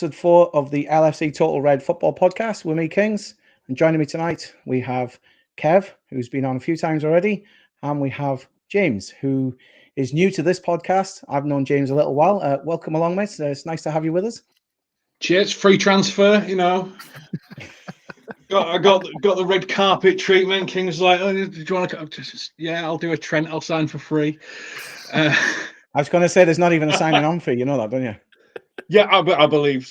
episode 4 of the LFC Total Red Football Podcast with me, Kings. And joining me tonight, we have Kev, who's been on a few times already, and we have James, who is new to this podcast. I've known James a little while. Welcome along, mate. It's nice to have you with us. Cheers, free transfer, you know. I got the red carpet treatment. King's like, oh, do you want to? Yeah, I'll do a Trent. I'll sign for free. I was going to say, there's not even a signing on fee. You know that, don't you? Yeah, I believe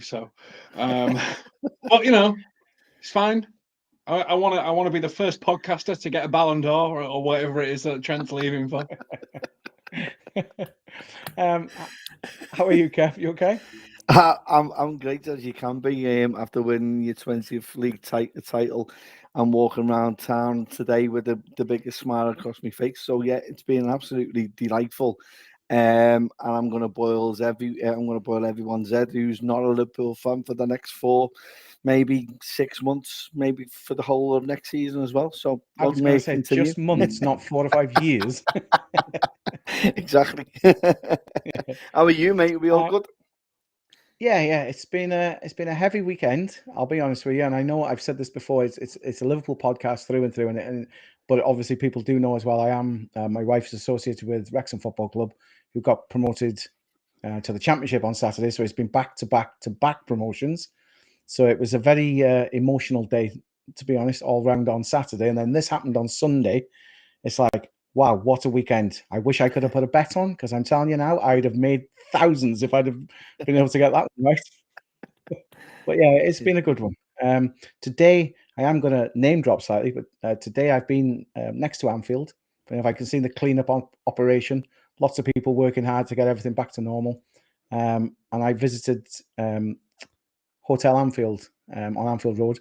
so. But you know, it's fine. I want to be the first podcaster to get a Ballon d'Or or whatever it is that Trent's leaving for. How are you, Kev? You okay? I'm great as you can be after winning your 20th league title. I'm walking around town today with the biggest smile across my face. So yeah, it's been absolutely delightful. And I'm going to boil everyone's head who's not a Liverpool fan for the next 4, maybe 6 months, maybe for the whole of next season as well. So I was going to say just months, not 4 or 5 years. Exactly. How are you, mate? Are we all good? Yeah. It's been a heavy weekend. I'll be honest with you, and I know I've said this before. It's a Liverpool podcast through and through, but obviously people do know as well. I am my wife's associated with Wrexham Football Club, who got promoted to the Championship on Saturday. So it's been back to back promotions. So it was a very emotional day, to be honest, all round on Saturday, and then this happened on Sunday. It's like, wow, what a weekend. I wish I could have put a bet on, because I'm telling you now, I'd have made thousands if I'd have been able to get that one right. But yeah, it's been a good one. Today, I am going to name drop slightly, but today I've been next to Anfield. And if I can see the cleanup operation, lots of people working hard to get everything back to normal. And I visited Hotel Anfield on Anfield Road,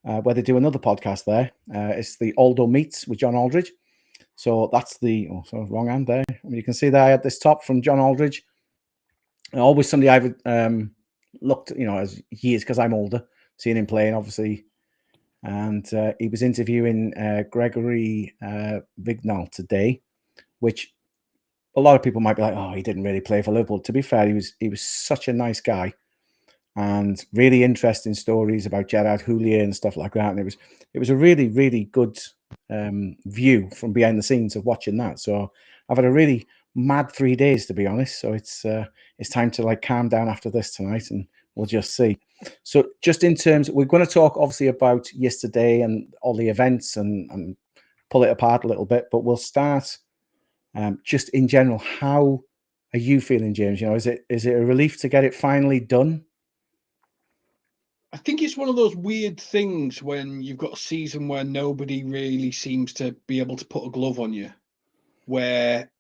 where they do another podcast there. It's the Aldo Meets with John Aldridge. So that's wrong hand there. You can see there at this top from John Aldridge. Always somebody I've looked, as years, because I'm older, seeing him playing, obviously. And he was interviewing Gregory Vignal today, which a lot of people might be like, oh, he didn't really play for Liverpool. To be fair, he was such a nice guy, and really interesting stories about Gerard Houllier and stuff like that. And it was a really, really good view from behind the scenes of watching that. So I've had a really mad 3 days, to be honest. So it's time to calm down after this tonight, and we'll just see. So just in terms, we're going to talk obviously about yesterday and all the events and pull it apart a little bit, but we'll start just in general. How are you feeling, James? Is it a relief to get it finally done? I think it's one of those weird things when you've got a season where nobody really seems to be able to put a glove on you, where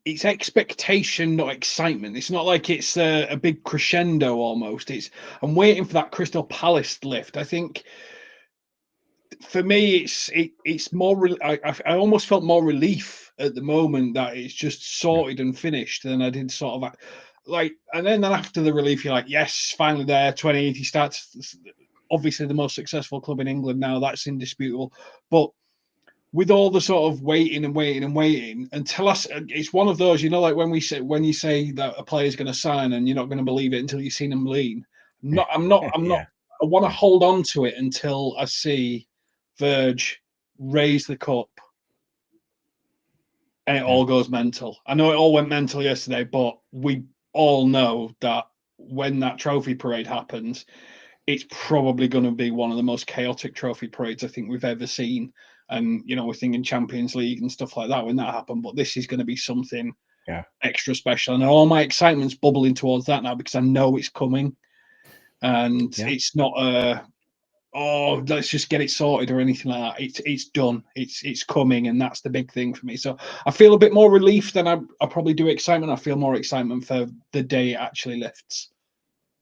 it's expectation, not excitement. It's not like it's a big crescendo almost. I'm waiting for that Crystal Palace lift. I think for me, it's more. I almost felt more relief at the moment that it's just sorted and finished than I did sort of and then after the relief, you're like, yes, finally there. 2080 starts. Obviously, the most successful club in England now. That's indisputable. But with all the sort of waiting until it's one of those, like when you say that a player's going to sign and you're not going to believe it until you've seen him lean. I'm not. I want to hold on to it until I see Verge raise the cup and it all goes mental. I know it all went mental yesterday, but we all know that when that trophy parade happens, it's probably going to be one of the most chaotic trophy parades I think we've ever seen. And, we're thinking Champions League and stuff like that when that happened. But this is going to be something extra special. And all my excitement's bubbling towards that now because I know it's coming. And it's not let's just get it sorted or anything like that. It's done. It's coming, and that's the big thing for me. So I feel a bit more relief than I probably do excitement. I feel more excitement for the day it actually lifts,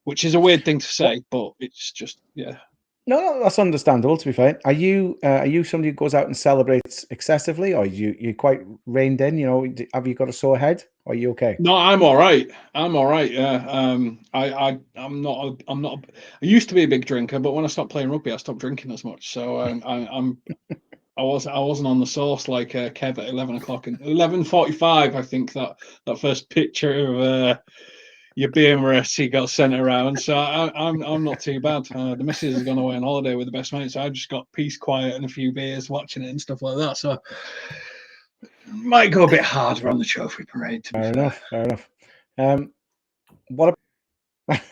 which is a weird thing to say, but it's just No, that's understandable. To be fair, are you somebody who goes out and celebrates excessively, or you quite reined in? Have you got a sore head? Or are you okay? No, I'm all right. Yeah. I'm not. I used to be a big drinker, but when I stopped playing rugby, I stopped drinking as much. So I wasn't on the sauce like Kev at 11 o'clock and 11:45. I think that first picture of your BMRS, he got sent around. So I'm not too bad. The missus has gone away on holiday with the best mates. So I just got peace, quiet, and a few beers watching it and stuff like that. So might go a bit harder on the trophy parade. To be fair. Fair enough. What?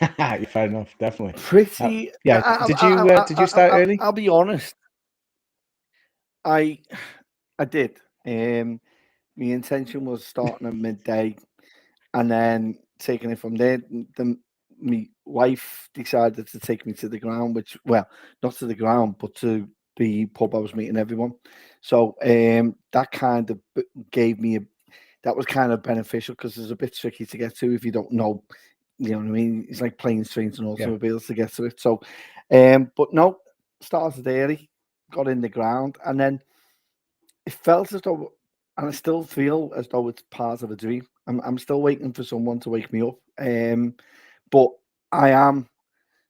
Fair enough, definitely. Pretty. Yeah. Did you start early? I'll be honest. I did. My intention was starting at midday, and then taking it from there. My wife decided to take me to the ground, which, well, not to the ground, but to the pub I was meeting everyone. So that kind of gave me that was kind of beneficial because it's a bit tricky to get to if you don't know. You know what I mean? It's like planes, trains, and automobiles to get to it. So, but no, started early, got in the ground, and then it felt as though, and I still feel as though it's part of a dream. I'm still waiting for someone to wake me up. But I am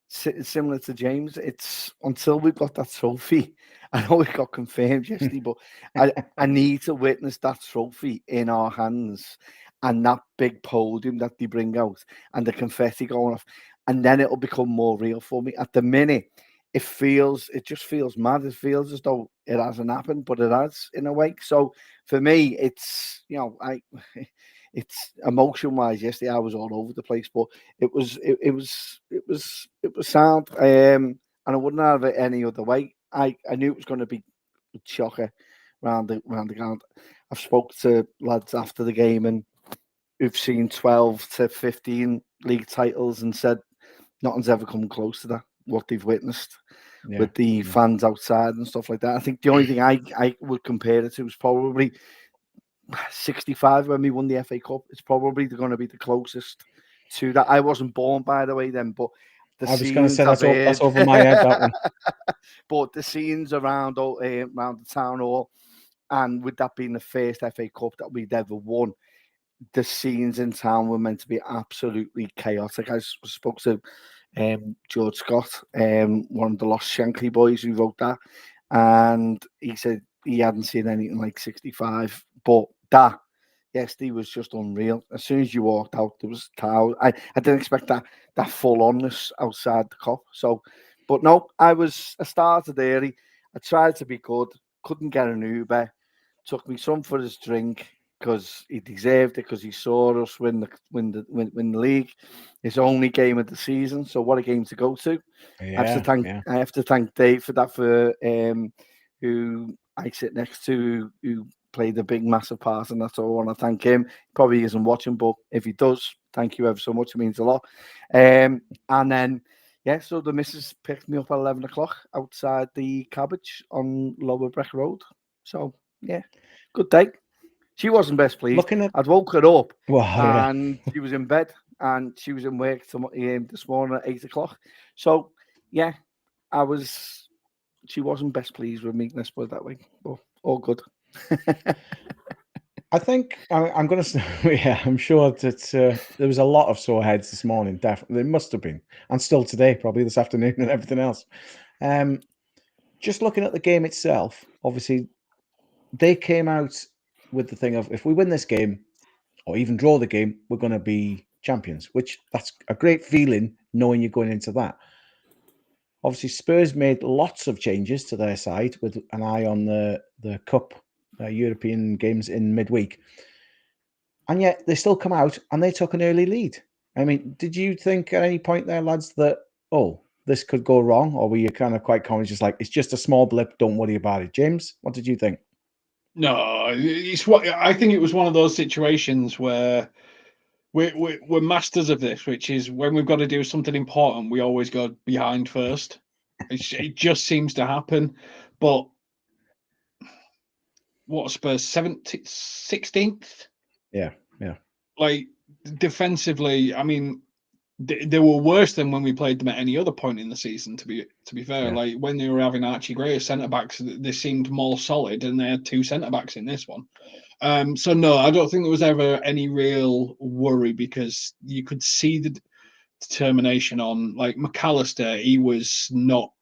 similar to James. It's until we've got that trophy. I know it got confirmed yesterday, but I need to witness that trophy in our hands and that big podium that they bring out and the confetti going off, and then it'll become more real for me. At the minute, it just feels mad. It feels as though it hasn't happened, but it has in a way. So for me, it's it's emotion wise. Yesterday, I was all over the place, but it was sound, and I wouldn't have it any other way. I knew it was going to be a shocker round the ground. I've spoke to lads after the game and who've seen 12 to 15 league titles and said nothing's ever come close to that. What they've witnessed with the fans outside and stuff like that. I think the only thing I would compare it to was probably 65 when we won the FA Cup. It's probably going to be the closest to that. I wasn't born, by the way, then, but I was going to say that's over my head, that one. But the scenes around the town hall, and with that being the first FA Cup that we'd ever won, the scenes in town were meant to be absolutely chaotic. I spoke to George Scott, one of the Lost Shankly boys who wrote that, and he said he hadn't seen anything like 65, but that yesterday was just unreal. As soon as you walked out, there was towels. I didn't expect that full onness outside the Kop. So, but no, I started early. I tried to be good. Couldn't get an Uber. Took me some for his drink because he deserved it, because he saw us win the league, his only game of the season. So what a game to go to! I have to thank Dave for that, for who I sit next to, who played a big, massive part in that. So I want to thank him. He probably isn't watching, but if he does, thank you ever so much. It means a lot. And then, so the missus picked me up at 11 o'clock outside the Cabbage on Lower Breck Road. So, yeah, good day. She wasn't best pleased. I'd woke her up and she was in bed, and she was in work this morning at 8 o'clock. So, yeah, she wasn't best pleased with me, let's put it that way. But all good. I think I'm going to. Yeah, I'm sure that there was a lot of sore heads this morning. Definitely, there must have been, and still today, probably this afternoon, and everything else. Just looking at the game itself, obviously, they came out with the thing of, if we win this game, or even draw the game, we're going to be champions. Which, that's a great feeling, knowing you're going into that. Obviously, Spurs made lots of changes to their side with an eye on the Cup European games in midweek. And yet they still come out and they took an early lead. I mean, did you think at any point there, lads, that, this could go wrong? Or were you kind of quite confident, just like, it's just a small blip, don't worry about it? James, what did you think? No, I think it was one of those situations where we're masters of this, which is when we've got to do something important, we always go behind first. It just seems to happen. But what, Spurs 16th? Yeah. Like, defensively, I mean, they were worse than when we played them at any other point in the season. To be fair, Yeah. like when they were having Archie Gray as centre backs, they seemed more solid, and they had two centre backs in this one. So no, I don't think there was ever any real worry, because you could see the determination on, like, McAllister. He was not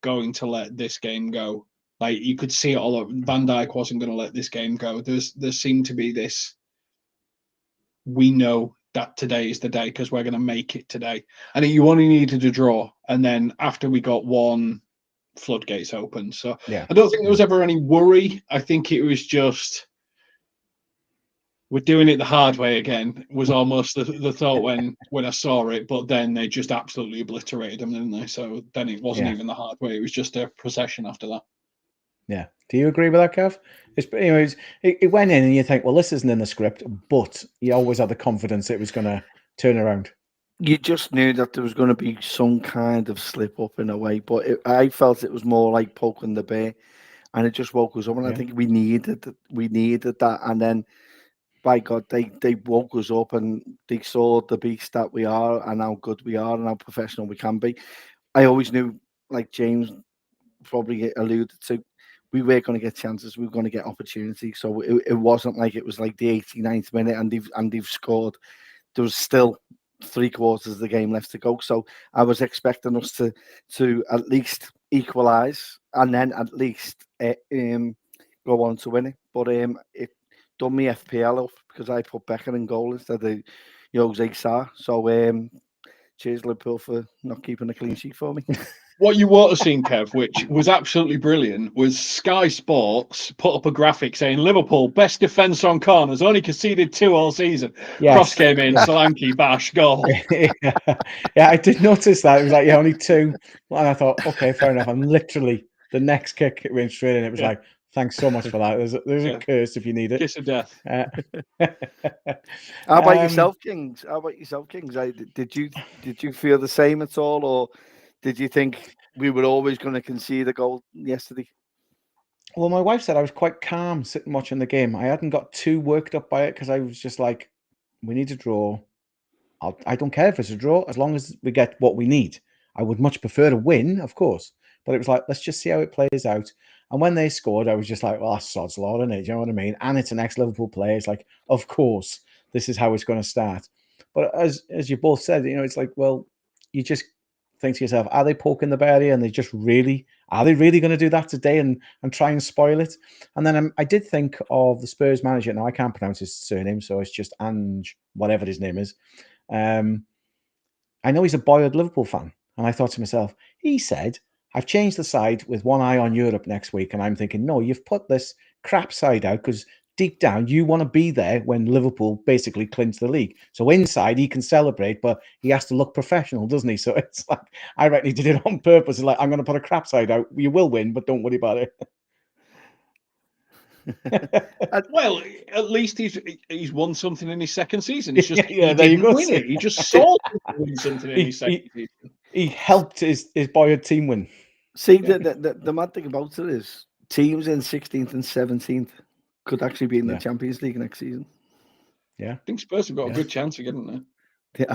going to let this game go. Like, you could see it all over. Van Dijk wasn't going to let this game go. There seemed to be this, we know that today is the day because we're going to make it today. I think you only needed a draw, and then after we got one, floodgates open. So Yeah. I don't think there was ever any worry. I think it was just we're doing it the hard way again. Was almost the thought when I saw it, but then they just absolutely obliterated them, didn't they? So then it wasn't even the hard way. It was just a procession after that. Yeah. Do you agree with that, Kev? It went in and you think, well, this isn't in the script, but you always had the confidence it was going to turn around. You just knew that there was going to be some kind of slip up in a way, but I felt it was more like poking the bear, and it just woke us up. And I think we needed that. And then, by God, they woke us up and they saw the beast that we are and how good we are and how professional we can be. I always knew, like James probably alluded to, we were going to get chances, we were going to get opportunities. So it wasn't like it was like the 89th minute and they've scored. There was still 3/4 of the game left to go. So I was expecting us to at least equalise and then at least go on to win it. But it done me FPL up because I put Becker in goal instead of Jose Sarr. So cheers Liverpool for not keeping a clean sheet for me. What you ought to seen, Kev, which was absolutely brilliant, was Sky Sports put up a graphic saying Liverpool best defence on corners, only conceded 2 all season. Yes. Cross came in, Solanke, bash, goal. Yeah, I did notice that. It was like, only 2. And I thought, okay, fair enough. And literally the next kick, it went straight in. It was like, thanks so much for that. There's a curse if you need it. Kiss of death. How about yourself, Kings? Did you feel the same at all, or did you think we were always going to concede a goal yesterday? Well, my wife said I was quite calm sitting watching the game. I hadn't got too worked up by it because I was just like, we need to draw. I don't care if it's a draw as long as we get what we need. I would much prefer to win, of course. But it was like, let's just see how it plays out. And when they scored, I was just like, well, that's sod's law, isn't it? Do you know what I mean? And it's an ex-Liverpool player. It's like, of course, this is how it's going to start. But as you both said, it's like, well, you just think to yourself, are they poking the bear here? And are they really going to do that today and try and spoil it? And then I did think of the Spurs manager. Now, I can't pronounce his surname, so it's just Ange, whatever his name is. I know he's a boyhood Liverpool fan. And I thought to myself, he said, I've changed the side with one eye on Europe next week. And I'm thinking, no, you've put this crap side out because deep down, you want to be there when Liverpool basically clinch the league. So inside, he can celebrate, but he has to look professional, doesn't he? So it's like, I reckon he did it on purpose. It's like, I'm going to put a crap side out. You will win, but don't worry about it. Well, at least he's won something in his second season. It's just there he you didn't go. win it. He just saw win something in his second season. He helped his boyhood team win. See, the mad thing about it is teams in 16th and 17th could actually be in the Champions League next season. Yeah, I think Spurs have got a good chance of getting there. They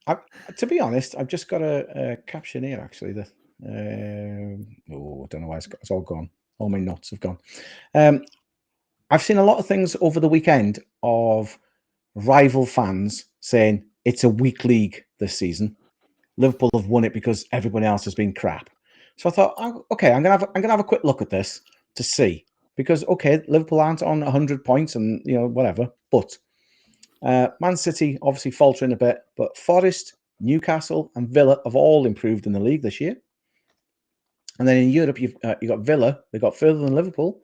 have. To be honest, I've just got a caption here actually. I don't know why it's all gone. All my notes have gone. I've seen a lot of things over the weekend of rival fans saying it's a weak league this season. Liverpool have won it because everyone else has been crap. So I thought, okay, I'm gonna have a quick look at this to see, because okay, Liverpool aren't on 100 points and whatever, but Man City obviously faltering a bit, but Forest, Newcastle, and Villa have all improved in the league this year. And then in Europe, you've got Villa. They got further than Liverpool.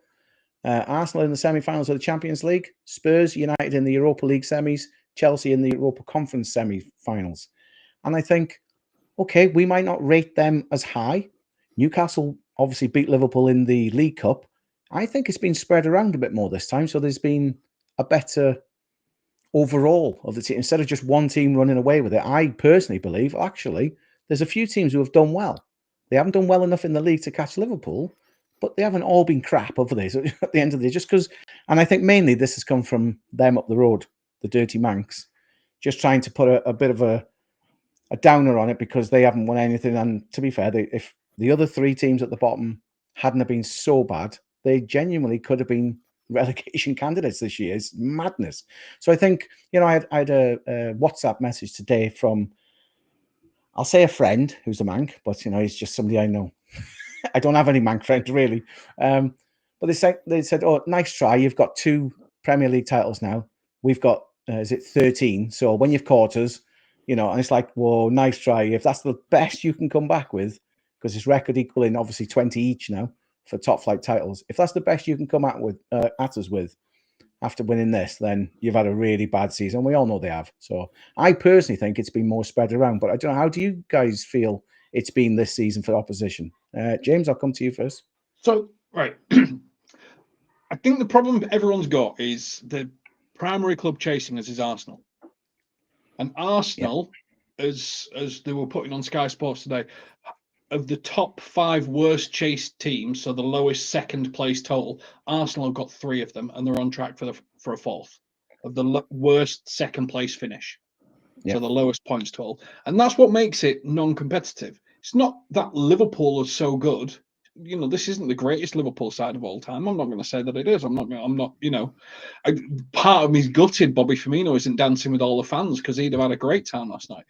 Arsenal in the semi-finals of the Champions League. Spurs, United in the Europa League semis. Chelsea in the Europa Conference semi-finals. And I think, okay, we might not rate them as high. Newcastle obviously beat Liverpool in the League Cup. I think it's been spread around a bit more this time. So there's been a better overall of the team. Instead of just one team running away with it, I personally believe, actually, there's a few teams who have done well. They haven't done well enough in the league to catch Liverpool, but they haven't all been crap over there. So at the end of the day, just because, and I think mainly this has come from them up the road, the Dirty Manx, just trying to put a bit of a downer on it because they haven't won anything. And to be fair, if the other 3 teams at the bottom hadn't have been so bad, they genuinely could have been relegation candidates this year. It's madness. So I think, I had a WhatsApp message today from, I'll say a friend who's a Manc, but he's just somebody I know. I don't have any Manc friends really. But they said, oh, nice try. You've got 2 Premier League titles now. We've got is it 13? So when you've quarters, you know, and it's like, whoa, nice try. If that's the best you can come back with, because it's record equaling obviously 20 each now for top flight titles. If that's the best you can come at us with after winning this, then you've had a really bad season. We all know they have. So I personally think it's been more spread around. But I don't know, how do you guys feel it's been this season for opposition? James, I'll come to you first. So, right. I think the problem everyone's got is the primary club chasing us is Arsenal. And Arsenal, as they were putting on Sky Sports today, of the top 5 worst chased teams, so the lowest second place total, Arsenal have got 3 of them, and they're on track for a 4th of the worst second place finish. So the lowest points total, and that's what makes it non-competitive. It's not that Liverpool is so good. You know, this isn't the greatest Liverpool side of all time. I'm not going to say that it is. I'm not. You know, part of me's gutted Bobby Firmino isn't dancing with all the fans because he'd have had a great time last night.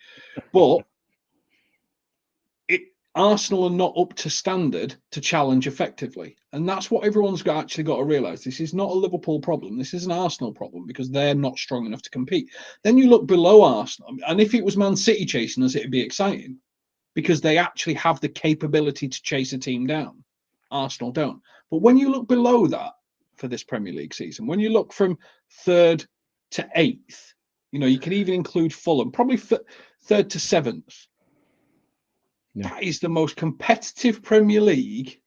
But Arsenal are not up to standard to challenge effectively. And that's what everyone's actually got to realise. This is not a Liverpool problem. This is an Arsenal problem because they're not strong enough to compete. Then you look below Arsenal. And if it was Man City chasing us, it'd be exciting because they actually have the capability to chase a team down. Arsenal don't. But when you look below that for this Premier League season, when you look from 3rd to 8th, you know, you can even include Fulham, probably 3rd to 7th. Yeah. That is the most competitive Premier League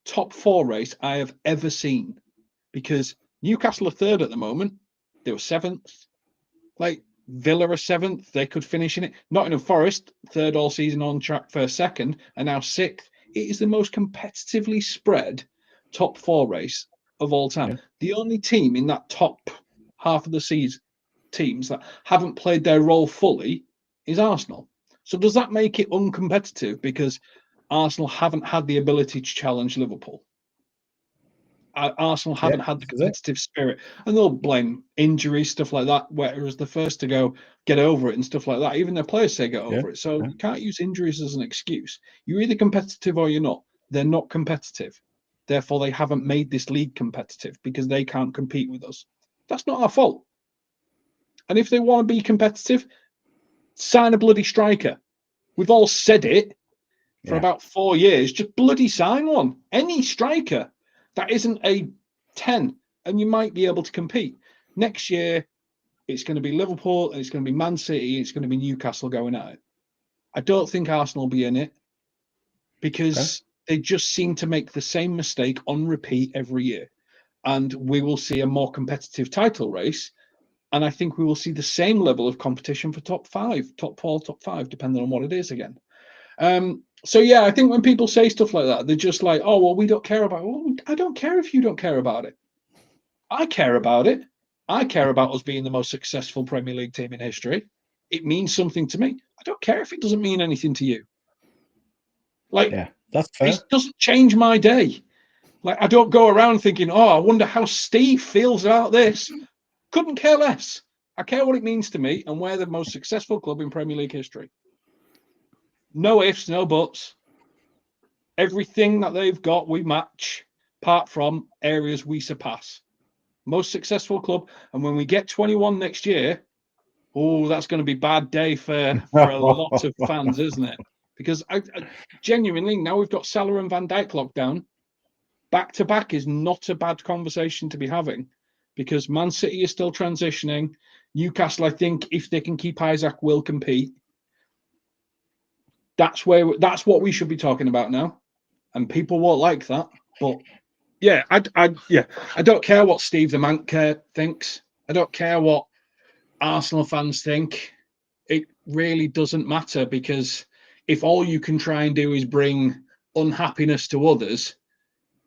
top 4 race I have ever seen, because Newcastle are 3rd at the moment. They were 7th. Like Villa are 7th. They could finish in it. Nottingham Forest, 3rd all season, on track for 2nd, and now 6th. It is the most competitively spread top 4 race of all time. Yeah. The only team in that top half of the season, teams that haven't played their role fully, is Arsenal. So does that make it uncompetitive because Arsenal haven't had the ability to challenge Liverpool? Arsenal haven't had the competitive spirit, and they'll blame injuries, stuff like that, whereas the first to go get over it and stuff like that. Even their players say get over it. So you can't use injuries as an excuse. You're either competitive or you're not. They're not competitive. Therefore, they haven't made this league competitive because they can't compete with us. That's not our fault. And if they want to be competitive, sign a bloody striker. We've all said it for about 4 years. Just bloody sign one. Any striker that isn't a 10, and you might be able to compete. Next year, it's going to be Liverpool, and it's going to be Man City, and it's going to be Newcastle going at it. I don't think Arsenal will be in it because they just seem to make the same mistake on repeat every year. And we will see a more competitive title race. And I think we will see the same level of competition for top 5, top 4, top 5, depending on what it is again. So, yeah, I think when people say stuff like that, they're just like, oh, well, we don't care about it. Well, I don't care if you don't care about it. I care about it. I care about us being the most successful Premier League team in history. It means something to me. I don't care if it doesn't mean anything to you. Like, that's fair. It doesn't change my day. Like, I don't go around thinking, oh, I wonder how Steve feels about this. Couldn't care less. I care what it means to me, and we're the most successful club in Premier League history. No ifs, no buts. Everything that they've got, we match, apart from areas we surpass. Most successful club. And when we get 21 next year, oh, that's going to be a bad day for a lot of fans, isn't it? Because I genuinely, now we've got Salah and Van Dijk locked down, back-to-back is not a bad conversation to be having, because Man City is still transitioning. Newcastle, I think, if they can keep Isaac, will compete. That's what we should be talking about now, and people won't like that. But yeah, I don't care what Steve the Mank thinks. I don't care what Arsenal fans think. It really doesn't matter, because if all you can try and do is bring unhappiness to others,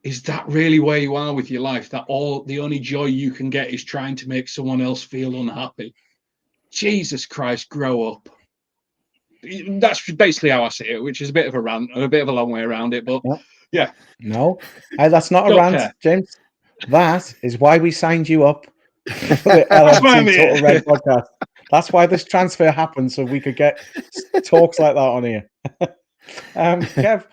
is that really where you are with your life? That the only joy you can get is trying to make someone else feel unhappy? Jesus Christ, grow up. That's basically how I see it, which is a bit of a rant and a bit of a long way around it, but yeah. No, that's not a rant, James. That is why we signed you up for the LFC Total Red podcast. That's why this transfer happened, so we could get talks like that on here. Kev,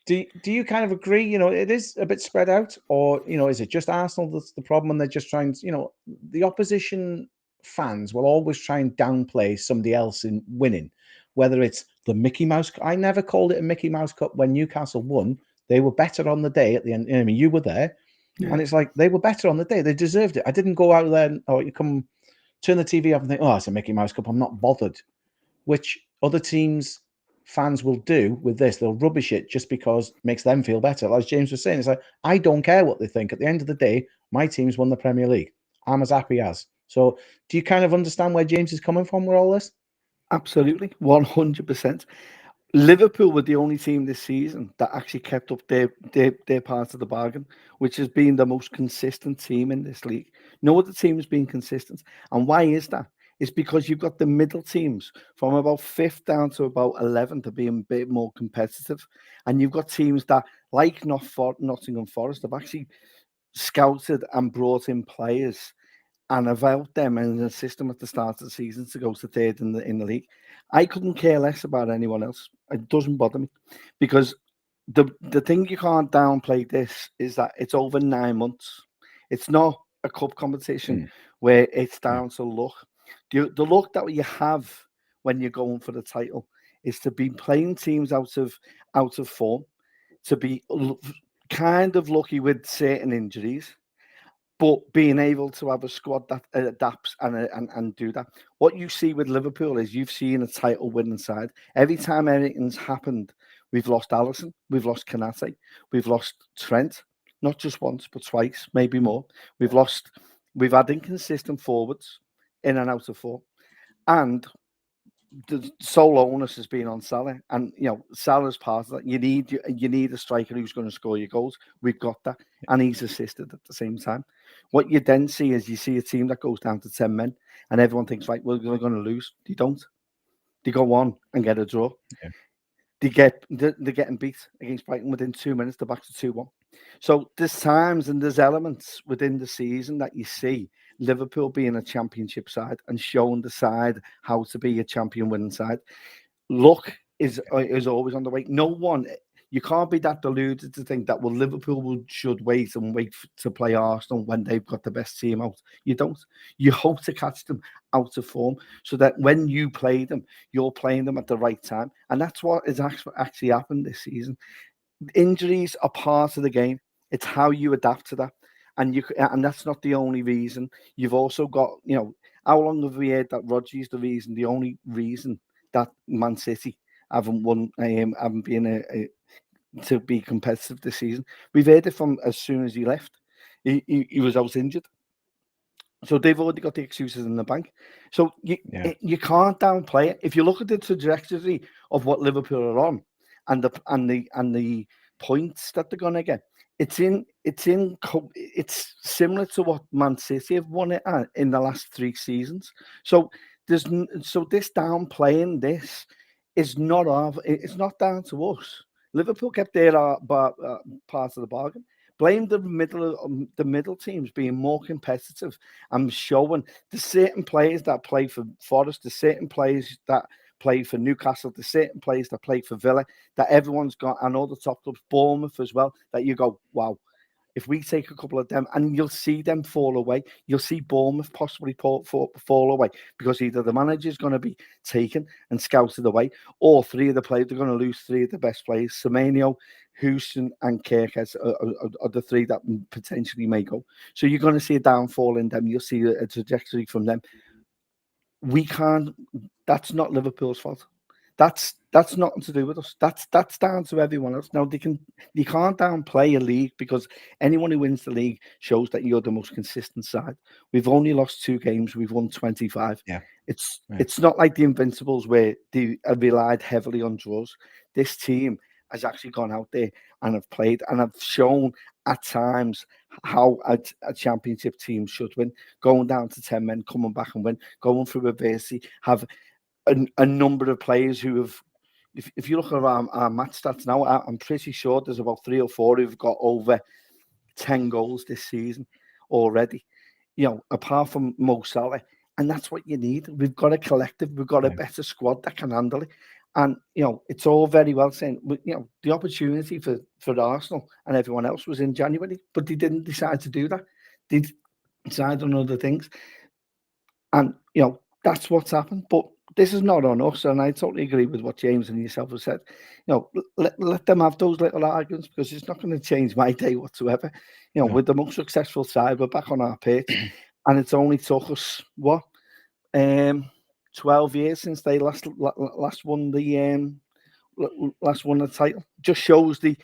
do you kind of agree? You know, it is a bit spread out, or, you know, is it just Arsenal that's the problem and they're just trying to, you know, the opposition fans will always try and downplay somebody else in winning, whether it's the Mickey Mouse. I never called it a Mickey Mouse Cup when Newcastle won. They were better on the day at the end. I mean, you were there, and it's like they were better on the day. They deserved it. I didn't go out there and, you come turn the TV off and think, oh, it's a Mickey Mouse Cup. I'm not bothered, which other teams' fans will do with this. They'll rubbish it just because it makes them feel better. As James was saying, it's like, I don't care what they think. At the end of the day, my team's won the Premier League. I'm as happy as. So do you kind of understand where James is coming from with all this? Absolutely, 100%. Liverpool were the only team this season that actually kept up their part of the bargain, which has been the most consistent team in this league. No other team has been consistent. And why is that? It's because you've got the middle teams from about 5th down to about 11th to be a bit more competitive. And you've got teams that, like Nottingham Forest, have actually scouted and brought in players and about them and a system at the start of the season to go to third in the league. I couldn't care less about anyone else. It doesn't bother me, because the thing you can't downplay this is that it's over 9 months. It's not a cup competition where it's down to luck. The luck that you have when you're going for the title is to be playing teams out of form, to be kind of lucky with certain injuries, but being able to have a squad that adapts and do that. What you see with Liverpool is you've seen a title winning side. Every time anything's happened, we've lost Alisson, we've lost Kanate, we've lost Trent, not just once, but twice, maybe more. We've had inconsistent forwards in and out of form. And the sole onus has been on Salah, and Salah's part of that. You need a striker who's going to score your goals. We've got that, and he's assisted at the same time. What you then see is you see a team that goes down to 10 men, and everyone thinks, right, we're going to lose. They don't. They go on and get a draw. Yeah. They're getting beat against Brighton within 2 minutes. They're back to 2-1. So there's times and there's elements within the season that you see Liverpool being a championship side and showing the side how to be a champion winning side. Luck is always on the way. No one, you can't be that deluded to think that, well, Liverpool should wait to play Arsenal when they've got the best team out. You don't. You hope to catch them out of form so that when you play them, you're playing them at the right time. And that's what has actually happened this season. Injuries are part of the game. It's how you adapt to that. And that's not the only reason. You've also got, how long have we heard that Rodgers the reason, the only reason that Man City haven't won, haven't been to be competitive this season? We've heard it from as soon as he left. He was out injured. So they've already got the excuses in the bank. So you can't downplay it. If you look at the trajectory of what Liverpool are on and the points that they're going to get, it's similar to what Man City have won it in the last 3 seasons. So this downplaying this is not down to us. Liverpool kept their part of the bargain. Blame the middle teams being more competitive and showing the certain players that play for Forest, the certain players that play for Newcastle, the certain players that play for Villa, that everyone's got, and all the top clubs, Bournemouth as well, that you go, wow, if we take a couple of them, and you'll see them fall away. You'll see Bournemouth possibly fall away because either the manager's going to be taken and scouted away, or 3 of the players, they're going to lose 3 of the best players. Semenyo, Houston, and Kirkes are the 3 that potentially may go. So you're going to see a downfall in them. You'll see a trajectory from them. We can't. That's not Liverpool's fault. That's nothing to do with us. That's down to everyone else. Now you can't downplay a league because anyone who wins the league shows that you're the most consistent side. We've only lost 2 games. We've won 25. Yeah, it's not like the Invincibles where they relied heavily on draws. This team has actually gone out there and have played and have shown at times how a championship team should win. Going down to 10 men, coming back and win, going through adversity, have a number of players who have, if you look at our match stats now, I'm pretty sure there's about 3 or 4 who've got over 10 goals this season already, apart from Mo Salah. And that's what you need. We've got a collective, we've got a better squad that can handle it. And, it's all very well saying, the opportunity for Arsenal and everyone else was in January, but they didn't decide to do that. They decided on other things. And, that's what's happened. But this is not on us. And I totally agree with what James and yourself have said. Let them have those little arguments, because it's not going to change my day whatsoever. No. With the most successful side, we're back on our pitch. And it's only took us, 12 years since they last won the title. Just shows the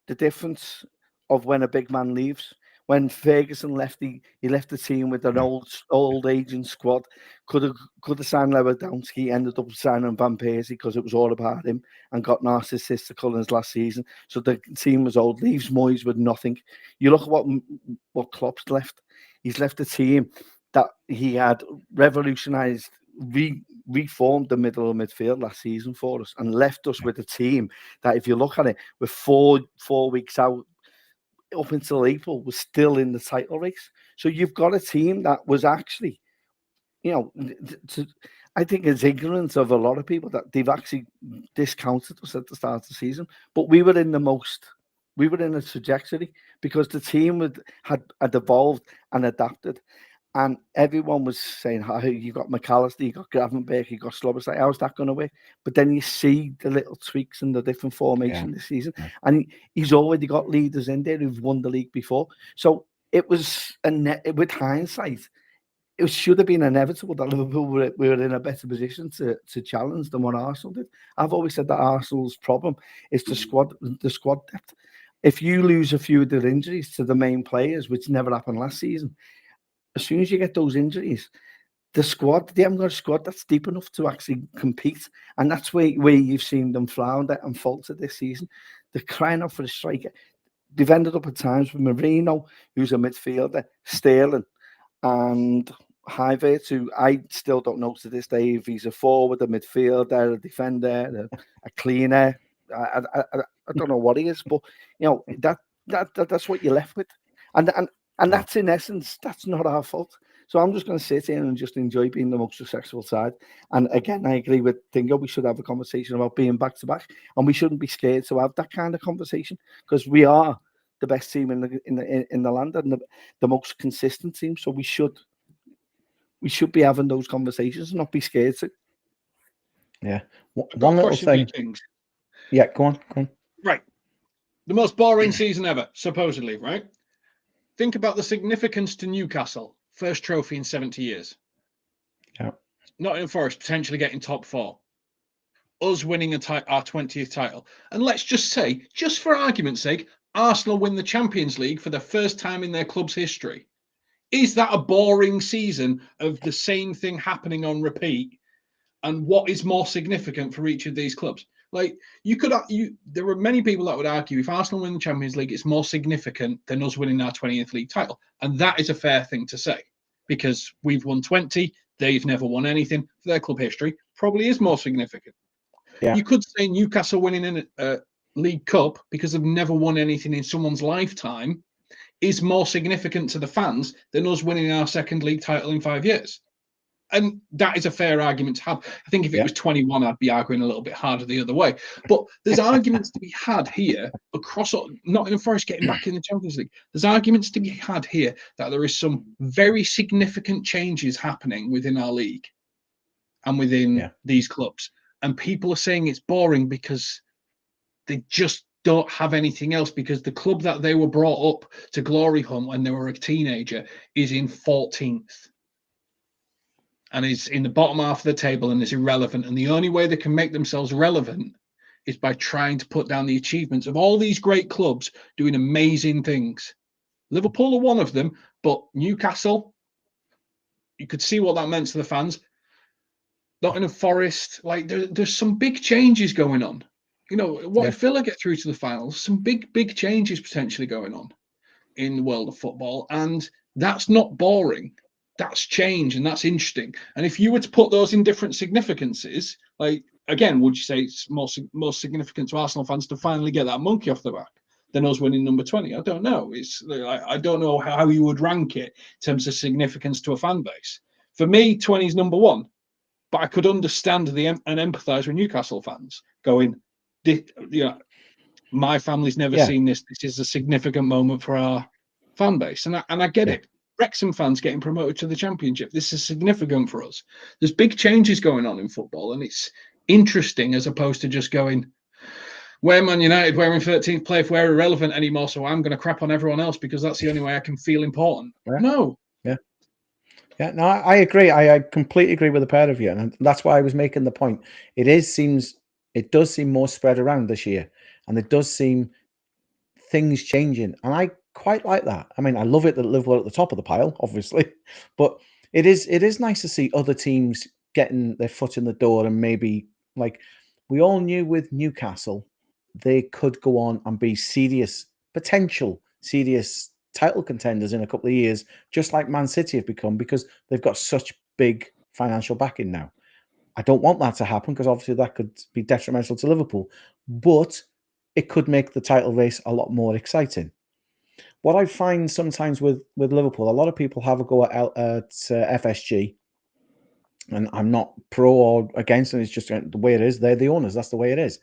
difference of when a big man leaves. When Ferguson left, he left the team with an old aging squad. Could have signed Lewandowski, ended up signing Van Persie because it was all about him, and got narcissistical in his last season. So the team was old. Leaves Moyes with nothing. You look at what Klopp's left. He's left a team that he had revolutionised, reformed the middle of midfield last season for us, and left us with a team that, if you look at it, with four weeks out, up until April, was still in the title race. So you've got a team that was actually, I think it's ignorance of a lot of people that they've actually discounted us at the start of the season. But we were in a trajectory, because the team had evolved and adapted. And everyone was saying, "How you got McAllister, you got Gravenberch, you got Slobosly, how's that going to work?" But then you see the little tweaks in the different formation this season, and he's already got leaders in there who've won the league before. So it was with hindsight, it should have been inevitable that Liverpool were in a better position to challenge than what Arsenal did. I've always said that Arsenal's problem is the squad depth. If you lose a few of their injuries to the main players, which never happened last season, as soon as you get those injuries, they haven't got a squad that's deep enough to actually compete. And that's where you've seen them flounder and falter this season. They're crying out for a striker. They've ended up at times with Marino, who's a midfielder, Sterling, and Havertz, who I still don't know to this day if he's a forward, a midfielder, a defender, a cleaner. I don't know what he is, but that's what you're left with. And that's, in essence, that's not our fault. So I'm just going to sit in and just enjoy being the most successful side. And again, I agree with Dingo. We should have a conversation about being back to back, and we shouldn't be scared to have that kind of conversation, because we are the best team in the land, and the most consistent team. So we should be having those conversations and not be scared to. Yeah. One little thing. Yeah, go on. Right. The most boring season ever, supposedly, right? Think about the significance to Newcastle. First trophy in 70 years. Yeah. Nottingham Forest potentially getting top 4. Us winning our 20th title. And let's just say, just for argument's sake, Arsenal win the Champions League for the first time in their club's history. Is that a boring season of the same thing happening on repeat? And what is more significant for each of these clubs? Like, there are many people that would argue if Arsenal win the Champions League, it's more significant than us winning our 20th league title. And that is a fair thing to say, because we've won 20, they've never won anything for their club history, probably is more significant. Yeah. You could say Newcastle winning a League Cup because they've never won anything in someone's lifetime is more significant to the fans than us winning our second league title in 5 years. And that is a fair argument to have. I think if it was 21, I'd be arguing a little bit harder the other way. But there's arguments to be had here across Nottingham Forest getting back in the Champions League. There's arguments to be had here that there is some very significant changes happening within our league and within these clubs. And people are saying it's boring because they just don't have anything else, because the club that they were brought up to glory hunt when they were a teenager is in 14th. And is in the bottom half of the table and is irrelevant. And the only way they can make themselves relevant is by trying to put down the achievements of all these great clubs doing amazing things. Liverpool are one of them, but Newcastle, you could see what that meant to the fans. Nottingham Forest, like there's some big changes going on. What if Villa get through to the finals? Some big changes potentially going on in the world of football. And that's not boring. That's change, and that's interesting. And if you were to put those in different significances, like, again, would you say it's more significant to Arsenal fans to finally get that monkey off the back than us winning number 20? I don't know. I don't know how you would rank it in terms of significance to a fan base. For me, 20 is number 1, but I could understand and empathise with Newcastle fans going, my family's never seen this. This is a significant moment for our fan base, and I get it. Wrexham fans getting promoted to the Championship. This is significant for us. There's big changes going on in football, and it's interesting as opposed to just going, we're Man United, we're in 13th place, we're irrelevant anymore, so I'm going to crap on everyone else because that's the only way I can feel important. Yeah. No. Yeah, no, I agree. I completely agree with the pair of you, and that's why I was making the point. It does seem more spread around this year, and it does seem things changing, and I quite like that. I mean, I love it that Liverpool are at the top of the pile, obviously, but it is nice to see other teams getting their foot in the door, and maybe, like, we all knew with Newcastle, they could go on and be potential serious title contenders in a couple of years, just like Man City have become, because they've got such big financial backing now. I don't want that to happen because obviously that could be detrimental to Liverpool, but it could make the title race a lot more exciting. What I find sometimes with Liverpool, a lot of people have a go at FSG, and I'm not pro or against it. It's just the way it is. They're the owners. That's the way it is.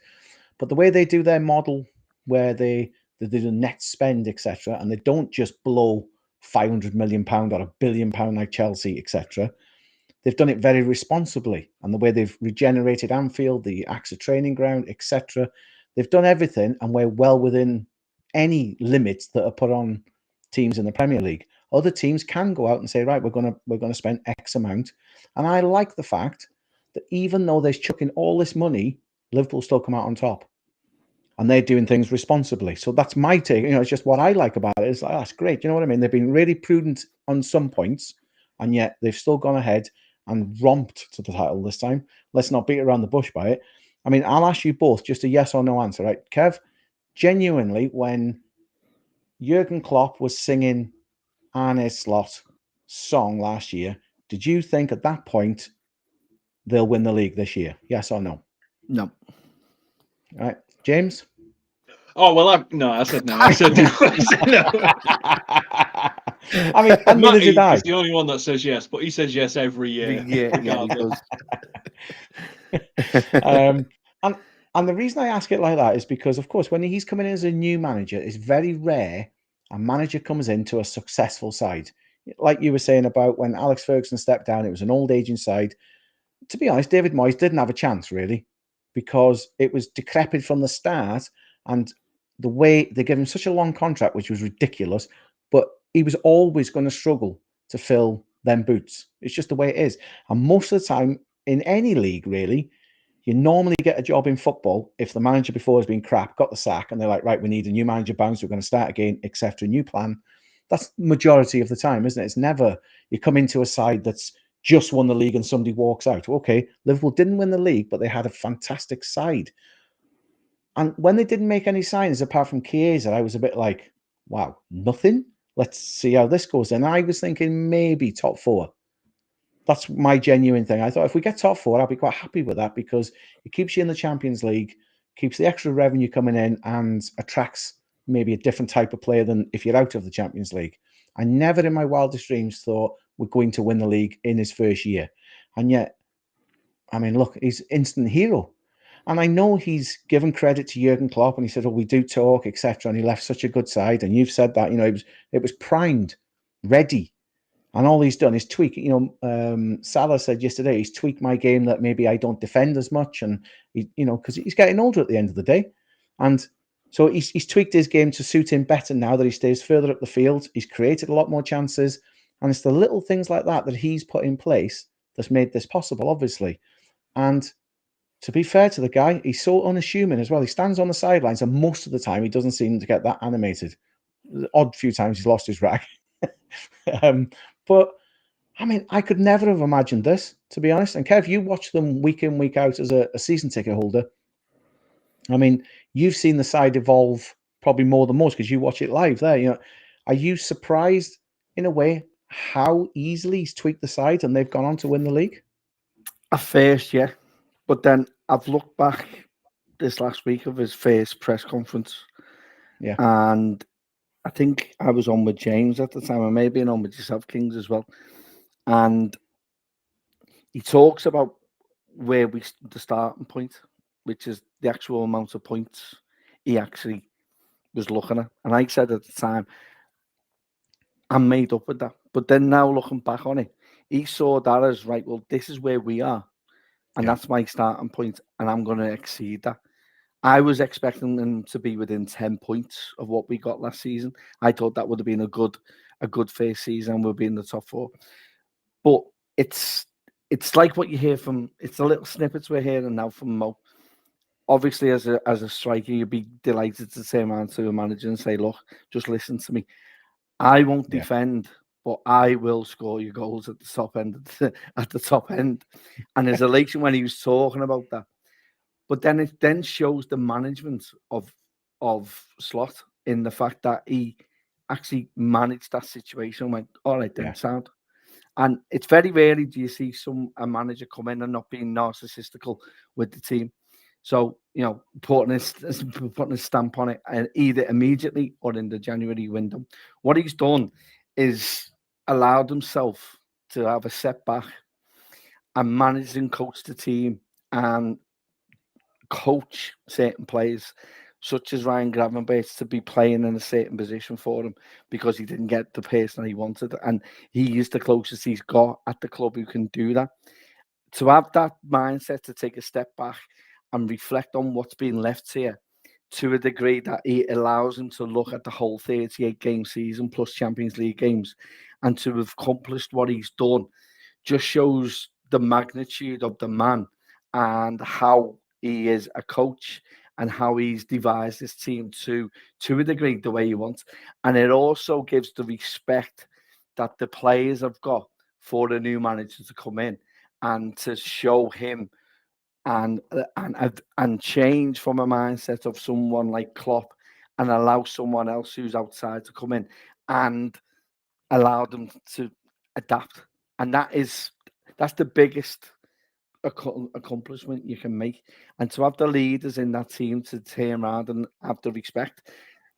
But the way they do their model, where they do the net spend, etc., and they don't just blow £500 million or £1 billion like Chelsea, etc. They've done it very responsibly, and the way they've regenerated Anfield, the AXA training ground, etc. They've done everything, and we're well within any limits that are put on teams in the Premier League. Other teams can go out and say, right, we're gonna spend X amount, and I like the fact that even though they're chucking all this money, Liverpool still come out on top, and they're doing things responsibly. So that's my take. It's just what I like about it. It's like, that's great. You know what I mean? They've been really prudent on some points, and yet they've still gone ahead and romped to the title this time. Let's not beat around the bush by it. I mean, I'll ask you both just a yes or no answer, right? Kev, genuinely, when Jurgen Klopp was singing Arne Slot song last year, did you think at that point they'll win the league this year? Yes or no? No. All right, James? Oh, well, I said no. I said no. I mean, and neither did I. He's the only one that says yes, but he says yes every year. Yeah, he does. And the reason I ask it like that is because, of course, when he's coming in as a new manager, it's very rare a manager comes into a successful side. Like you were saying about when Alex Ferguson stepped down, it was an old aging side. To be honest, David Moyes didn't have a chance, really, because it was decrepit from the start, and the way they gave him such a long contract, which was ridiculous, but he was always going to struggle to fill them boots. It's just the way it is. And most of the time, in any league, really, you normally get a job in football if the manager before has been crap, got the sack, and they're like, right, we need a new manager bounce, we're going to start again, etc., new plan. That's majority of the time, isn't it? It's never you come into a side that's just won the league and somebody walks out. Okay, Liverpool didn't win the league, but they had a fantastic side. And when they didn't make any signs apart from Chiesa, I was a bit like, wow, nothing? Let's see how this goes. And I was thinking maybe top four. That's my genuine thing. I thought if we get top four, I'll be quite happy with that because it keeps you in the Champions League, keeps the extra revenue coming in, and attracts maybe a different type of player than if you're out of the Champions League. I never in my wildest dreams thought we're going to win the league in his first year. And yet, I mean, look, he's instant hero. And I know he's given credit to Jurgen Klopp and he said, oh, we do talk, etc. And he left such a good side. And you've said that, it was primed, ready. And all he's done is tweak. Salah said yesterday, he's tweaked my game that maybe I don't defend as much. And, because he's getting older at the end of the day. And so he's tweaked his game to suit him better now that he stays further up the field. He's created a lot more chances. And it's the little things like that he's put in place that's made this possible, obviously. And to be fair to the guy, he's so unassuming as well. He stands on the sidelines, and most of the time he doesn't seem to get that animated. The odd few times he's lost his rag. But, I mean, I could never have imagined this, to be honest. And Kev, you watch them week in, week out as a season ticket holder. I mean, you've seen the side evolve probably more than most because you watch it live there. Are you surprised, in a way, how easily he's tweaked the side and they've gone on to win the league? At first, yeah. But then I've looked back this last week of his first press conference. Yeah. And I think I was on with James at the time. I may have been on with yourself, Kings, as well. And he talks about where the starting point, which is the actual amount of points he actually was looking at. And I said at the time, I'm made up with that. But then now looking back on it, he saw that as right. Well, this is where we are, and Yeah. that's my starting point, and I'm going to exceed that. I was expecting them to be within 10 points of what we got last season. I thought that would have been a good first season. We'll be in the top 4. But it's like what you hear from. It's the little snippets we're hearing now from Mo. Obviously, as a striker, you'd be delighted to turn around to a manager and say, "Look, just listen to me. I won't Yeah. defend, but I will score your goals at the top end." At the top end, and there's elation when he was talking about that. But then it then shows the management of Slot in the fact that he actually managed that situation and went, all right, then Yeah. sound. And it's very rarely do you see a manager come in and not being narcissistical with the team. So, putting a stamp on it, either immediately or in the January window. What he's done is allowed himself to have a setback and manage and coach the team and coach certain players, such as Ryan Gravenberch, to be playing in a certain position for him because he didn't get the person he wanted. And he is the closest he's got at the club who can do that. To have that mindset to take a step back and reflect on what's been left here to a degree that it allows him to look at the whole 38 game season plus Champions League games and to have accomplished what he's done just shows the magnitude of the man and how he is a coach and how he's devised his team to a degree the way he wants. And it also gives the respect that the players have got for the new manager to come in and to show him and change from a mindset of someone like Klopp and allow someone else who's outside to come in and allow them to adapt. And that's the biggest accomplishment you can make. And to have the leaders in that team to turn around and have the respect,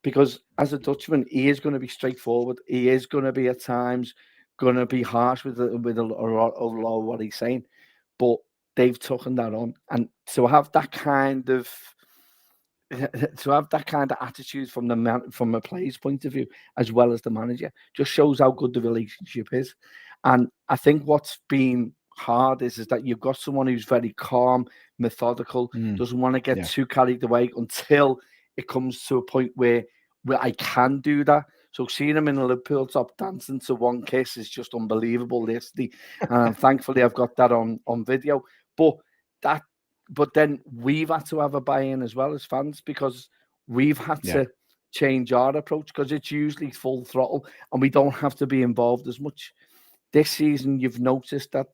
because as a Dutchman, he is going to be straightforward. He is going to be at times going to be harsh with a lot of what he's saying, but they've taken that on, and to have that kind of attitude from the man, from a player's point of view, as well as the manager, just shows how good the relationship is. And I think what's been hard is that you've got someone who's very calm, methodical, doesn't want to get too carried away until it comes to a point where I can do that. So seeing him in the Liverpool top dancing to One Kiss is just unbelievable yesterday. And thankfully I've got that on video. But then we've had to have a buy-in as well as fans, because we've had to change our approach, because it's usually full throttle and we don't have to be involved as much. This season, you've noticed that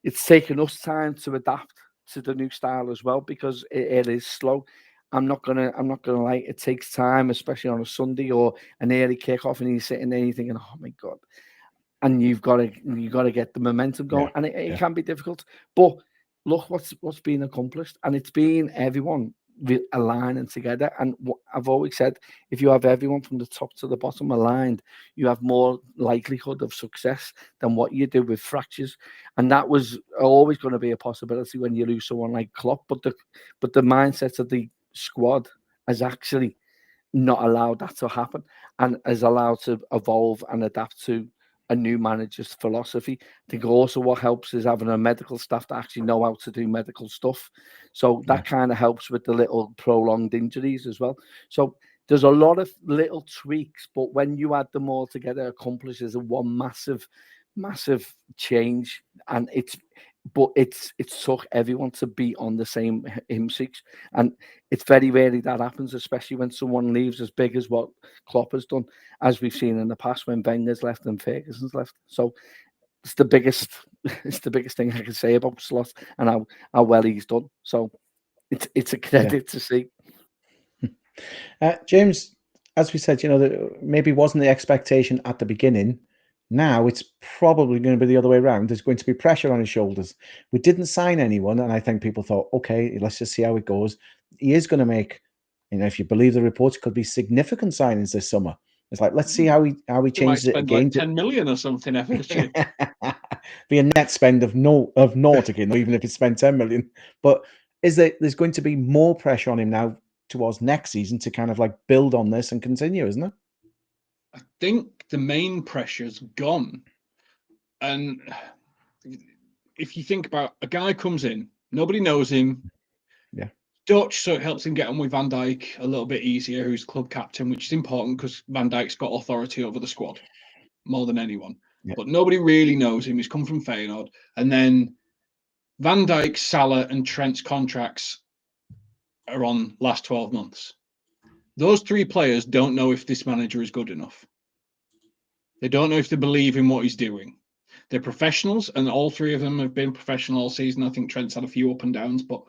it's taken us time to adapt to the new style as well, because it is slow. I'm not gonna lie, it takes time, especially on a Sunday or an early kickoff, and you're sitting there and you're thinking, oh my God. And you've got to get the momentum going, and it can be difficult. But look what's been accomplished, and it's been everyone aligning together. And I've always said, if you have everyone from the top to the bottom aligned, you have more likelihood of success than what you do with fractures. And that was always going to be a possibility when you lose someone like Klopp. But the mindset of the squad has actually not allowed that to happen, and has allowed to evolve and adapt to a new manager's philosophy. I think also what helps is having a medical staff that actually know how to do medical stuff. So that kind of helps with the little prolonged injuries as well. So there's a lot of little tweaks, but when you add them all together, accomplishes a one massive change. And it's took everyone to be on the same hymn sheet, and it's very rarely that happens, especially when someone leaves as big as what Klopp has done, as we've seen in the past when Wenger's left and Ferguson's left. So it's the biggest thing I can say about Slot and how well he's done. So it's a credit to see. James, as we said, maybe wasn't the expectation at the beginning. Now it's probably going to be the other way around. There's going to be pressure on his shoulders. We didn't sign anyone, and I think people thought, okay, let's just see how it goes. He is going to make, if you believe the reports, could be significant signings this summer. It's like, let's see how he changes it again. Like 10 million or something, FSG. Be a net spend of naught again, even if it's spent 10 million. But there's going to be more pressure on him now towards next season to kind of like build on this and continue, isn't it? I think the main pressure's gone. And if you think about a guy comes in, nobody knows him. Yeah. Dutch, so it helps him get on with Van Dijk a little bit easier, who's club captain, which is important because Van Dijk's got authority over the squad more than anyone. Yeah. But nobody really knows him. He's come from Feyenoord. And then Van Dijk, Salah, and Trent's contracts are on last 12 months. Those three players don't know if this manager is good enough. They don't know if they believe in what he's doing. They're professionals, and all three of them have been professional all season. I think Trent's had a few up and downs, but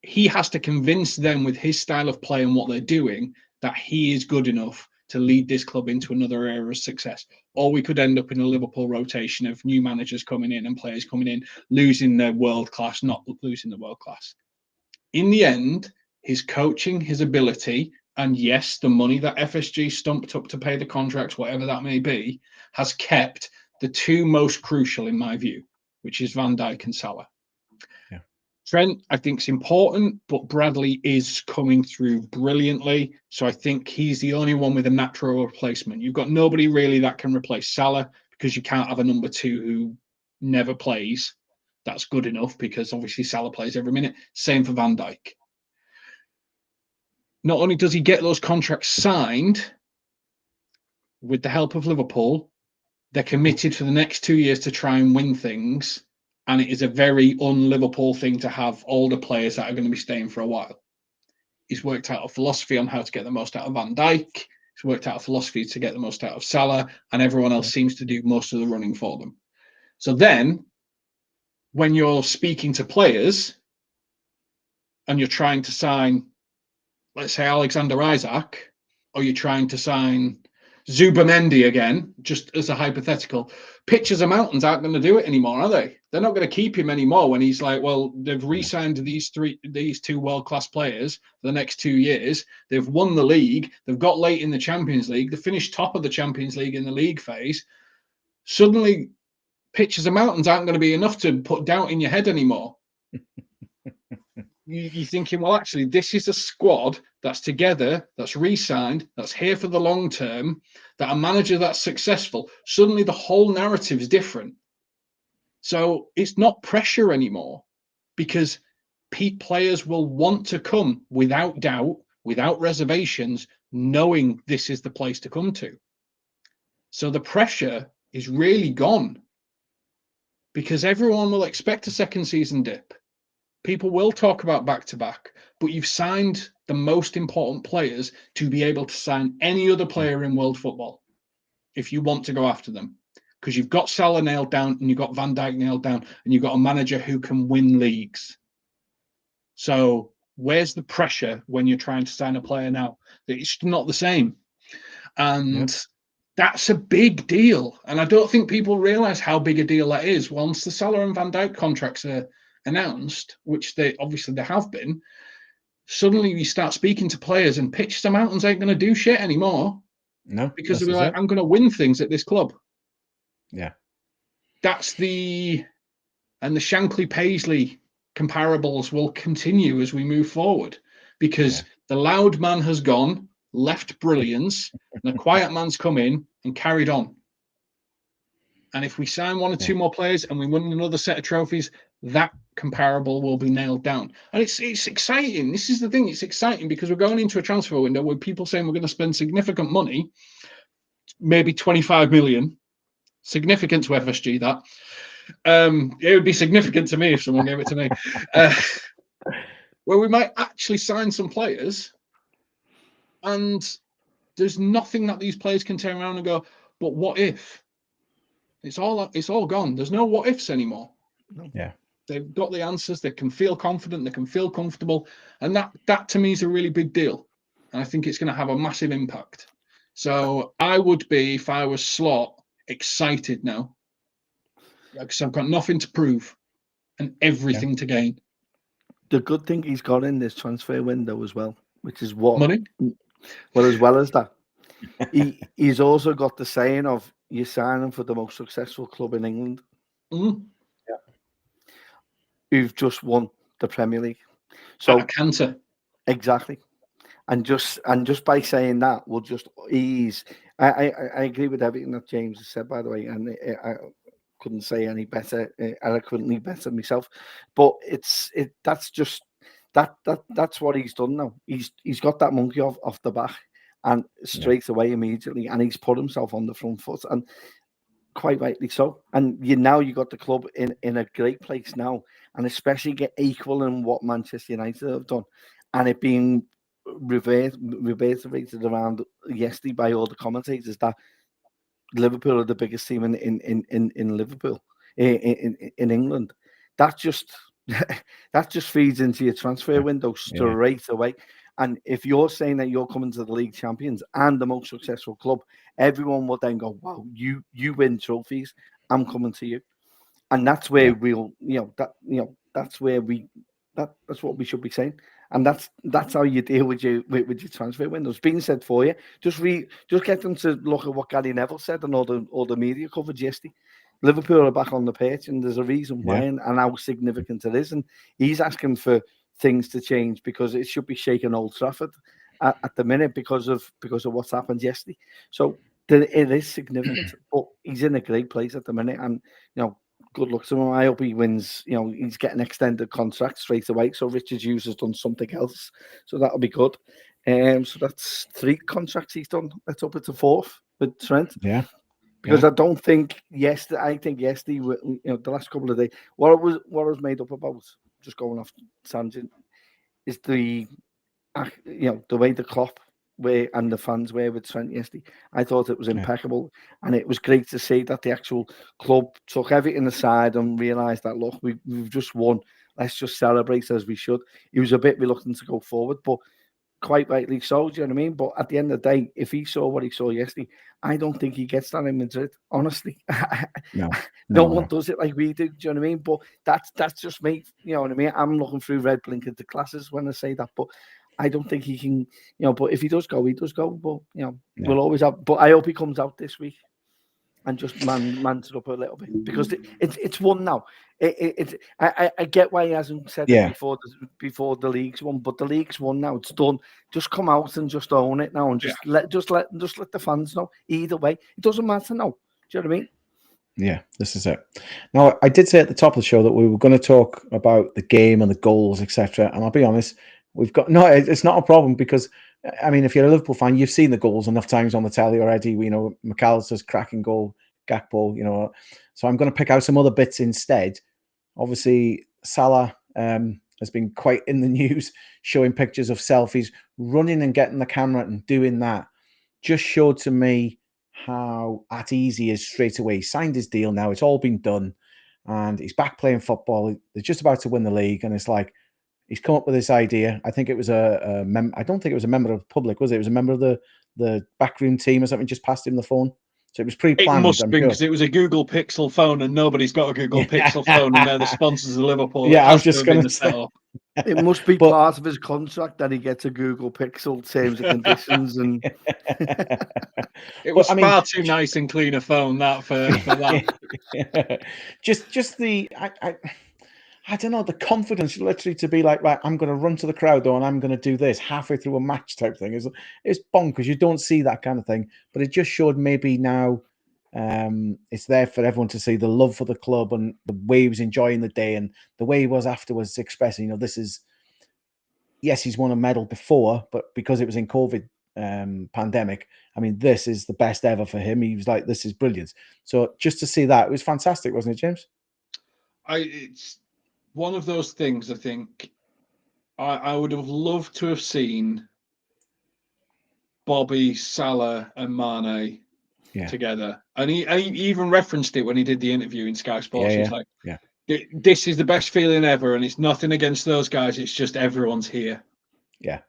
he has to convince them with his style of play and what they're doing that he is good enough to lead this club into another era of success. Or we could end up in a Liverpool rotation of new managers coming in and players coming in, losing their world class, not losing the world class. In the end, his coaching, his ability, and yes, the money that FSG stumped up to pay the contracts, whatever that may be, has kept the two most crucial in my view, which is Van Dijk and Salah. Yeah. Trent, I think, is important, but Bradley is coming through brilliantly. So I think he's the only one with a natural replacement. You've got nobody really that can replace Salah because you can't have a number two who never plays. That's good enough because obviously Salah plays every minute. Same for Van Dijk. Not only does he get those contracts signed with the help of Liverpool, they're committed for the next 2 years to try and win things. And it is a very un-Liverpool thing to have older players that are going to be staying for a while. He's worked out a philosophy on how to get the most out of Van Dijk. He's worked out a philosophy to get the most out of Salah, and everyone else seems to do most of the running for them. So then, when you're speaking to players and you're trying to sign, let's say, Alexander Isak, or you're trying to sign Zubamendi again, just as a hypothetical, Pictures of Mountains aren't going to do it anymore, are they? They're not going to keep him anymore when he's like, well, they've re-signed these two world-class players for the next 2 years. They've won the league. They've got late in the Champions League. They finished top of the Champions League in the league phase. Suddenly, Pictures of Mountains aren't going to be enough to put doubt in your head anymore. You're thinking, well, actually, this is a squad that's together, that's re-signed, that's here for the long term, that a manager that's successful. Suddenly the whole narrative is different. So it's not pressure anymore because players will want to come without doubt, without reservations, knowing this is the place to come to. So the pressure is really gone because everyone will expect a second season dip. People will talk about back-to-back, but you've signed the most important players to be able to sign any other player in world football if you want to go after them. Because you've got Salah nailed down and you've got Van Dijk nailed down and you've got a manager who can win leagues. So where's the pressure when you're trying to sign a player now? It's not the same. And that's a big deal. And I don't think people realise how big a deal that is once the Salah and Van Dijk contracts are announced, which they have been. Suddenly you start speaking to players and Pictures of Mountains ain't going to do shit anymore. No, because they'll be like, I'm going to win things at this club. Yeah. That's and the Shankly Paisley comparables will continue as we move forward because the loud man has gone, left brilliance, and the quiet man's come in and carried on. And if we sign one or two more players and we win another set of trophies, that comparable will be nailed down. And it's exciting. This is the thing. It's exciting because we're going into a transfer window with people saying we're going to spend significant money, maybe 25 million. Significant to FSG, that. It would be significant to me if someone gave it to me. Where we might actually sign some players and there's nothing that these players can turn around and go, but what if? It's all gone. There's no what ifs anymore. Yeah. They've got the answers. They can feel confident. They can feel comfortable. And that to me is a really big deal. And I think it's going to have a massive impact. So I would be, if I was Slot, excited now. Because I've got nothing to prove and everything to gain. The good thing he's got in this transfer window as well, which is what money. Well, as well as that, he's also got the saying of you're signing for the most successful club in England. Mm. Yeah. Who've just won the Premier League. So a canter. Exactly. And just by saying that will just ease I agree with everything that James has said, by the way, and I couldn't say any better, eloquently better myself. But that's what he's done now. He's got that monkey off the back, and straight away immediately, and he's put himself on the front foot, and quite rightly so. And you got the club in a great place now, and especially get equal in what Manchester United have done, and it being reverberated around yesterday by all the commentators that Liverpool are the biggest team in Liverpool in England. That just that just feeds into your transfer window straight away. And if you're saying that you're coming to the league champions and the most successful club, everyone will then go, "Wow, you win trophies. I'm coming to you." And that's where that's where that's what we should be saying. And that's how you deal with your transfer windows. Being said for you, just get them to look at what Gary Neville said and all the media coverage yesterday. Liverpool are back on the pitch, and there's a reason why, and how significant it is. And he's asking for things to change because it should be shaking Old Trafford at the minute because of what's happened yesterday. So it is significant, but he's in a great place at the minute, and good luck to him. I hope he wins. He's getting extended contract straight away. So Richard Hughes has done something else, so that'll be good. So that's 3 contracts he's done. Let's hope it's a 4th with Trent. Yeah. Because I don't think yesterday. I think yesterday, the last couple of days, what was made up about, just going off tangent, is the way the Klopp and the fans were with Trent yesterday. I thought it was impeccable, and it was great to see that the actual club took everything aside and realised that, look, we've just won. Let's just celebrate as we should. He was a bit reluctant to go forward, but quite rightly so. Do you know what I mean? But at the end of the day, if he saw what he saw yesterday, I don't think he gets that in Madrid. Honestly, no one does it like we do. Do you know what I mean? But that's just me. You know what I mean? I'm looking through red blinkered glasses when I say that, but I don't think he can. But if he does go, he does go. But we'll always have. But I hope he comes out this week and just mans it up a little bit, because it's won now. I get why he hasn't said it before the league's won, but the league's won now. It's done. Just come out and just own it now, and just let the fans know. Either way, it doesn't matter now. Do you know what I mean? Yeah, this is it. Now, I did say at the top of the show that we were going to talk about the game and the goals, etc. And I'll be honest, it's not a problem, because I mean, if you're a Liverpool fan, you've seen the goals enough times on the telly already. McAllister's cracking goal, Gakpo, So I'm going to pick out some other bits instead. Obviously, Salah has been quite in the news, showing pictures of selfies, running and getting the camera and doing that. Just showed to me how at ease he is straight away. He signed his deal now. It's all been done. And he's back playing football. They're just about to win the league. And it's like, he's come up with this idea. I think it was I don't think it was a member of the public, was it? It was a member of the backroom team or something, just passed him the phone. So it was pre-planned. It must have been, because it was a Google Pixel phone, and nobody's got a Google Pixel phone, and they're the sponsors of Liverpool. Yeah, I was just going to say. It must be part of his contract that he gets a Google Pixel terms and conditions, and it was far too nice and clean a phone that for that. just the I don't know, the confidence literally to be like, right, I'm going to run to the crowd though, and I'm going to do this halfway through a match type thing. It's bonkers. You don't see that kind of thing, but it just showed maybe now it's there for everyone to see the love for the club and the way he was enjoying the day and the way he was afterwards expressing, this is, yes, he's won a medal before, but because it was in COVID pandemic, I mean, this is the best ever for him. He was like, this is brilliant. So just to see that, it was fantastic, wasn't it, James? It's one of those things, I think, I would have loved to have seen Bobby, Salah and Mane together. And he even referenced it when he did the interview in Sky Sports. He's like, this is the best feeling ever, and it's nothing against those guys. It's just everyone's here. Yeah.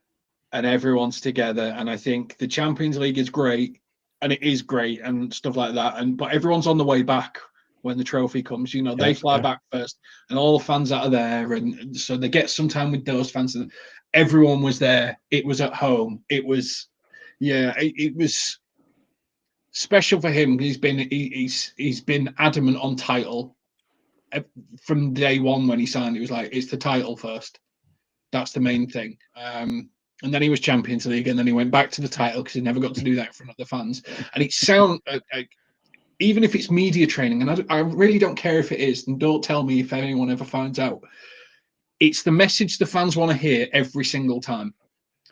And everyone's together. And I think the Champions League is great, and it is great and stuff like that. But everyone's on the way back when the trophy comes. They fly back first, and all the fans that are there, and so they get some time with those fans. And everyone was there. It was at home. It was, it was special for him. He's been adamant on title from day one when he signed. It was like, it's the title first. That's the main thing. And then he was Champions League, and then he went back to the title because he never got to do that in front of the fans. And it even if it's media training, and I really don't care if it is, and don't tell me if anyone ever finds out, it's the message the fans want to hear every single time.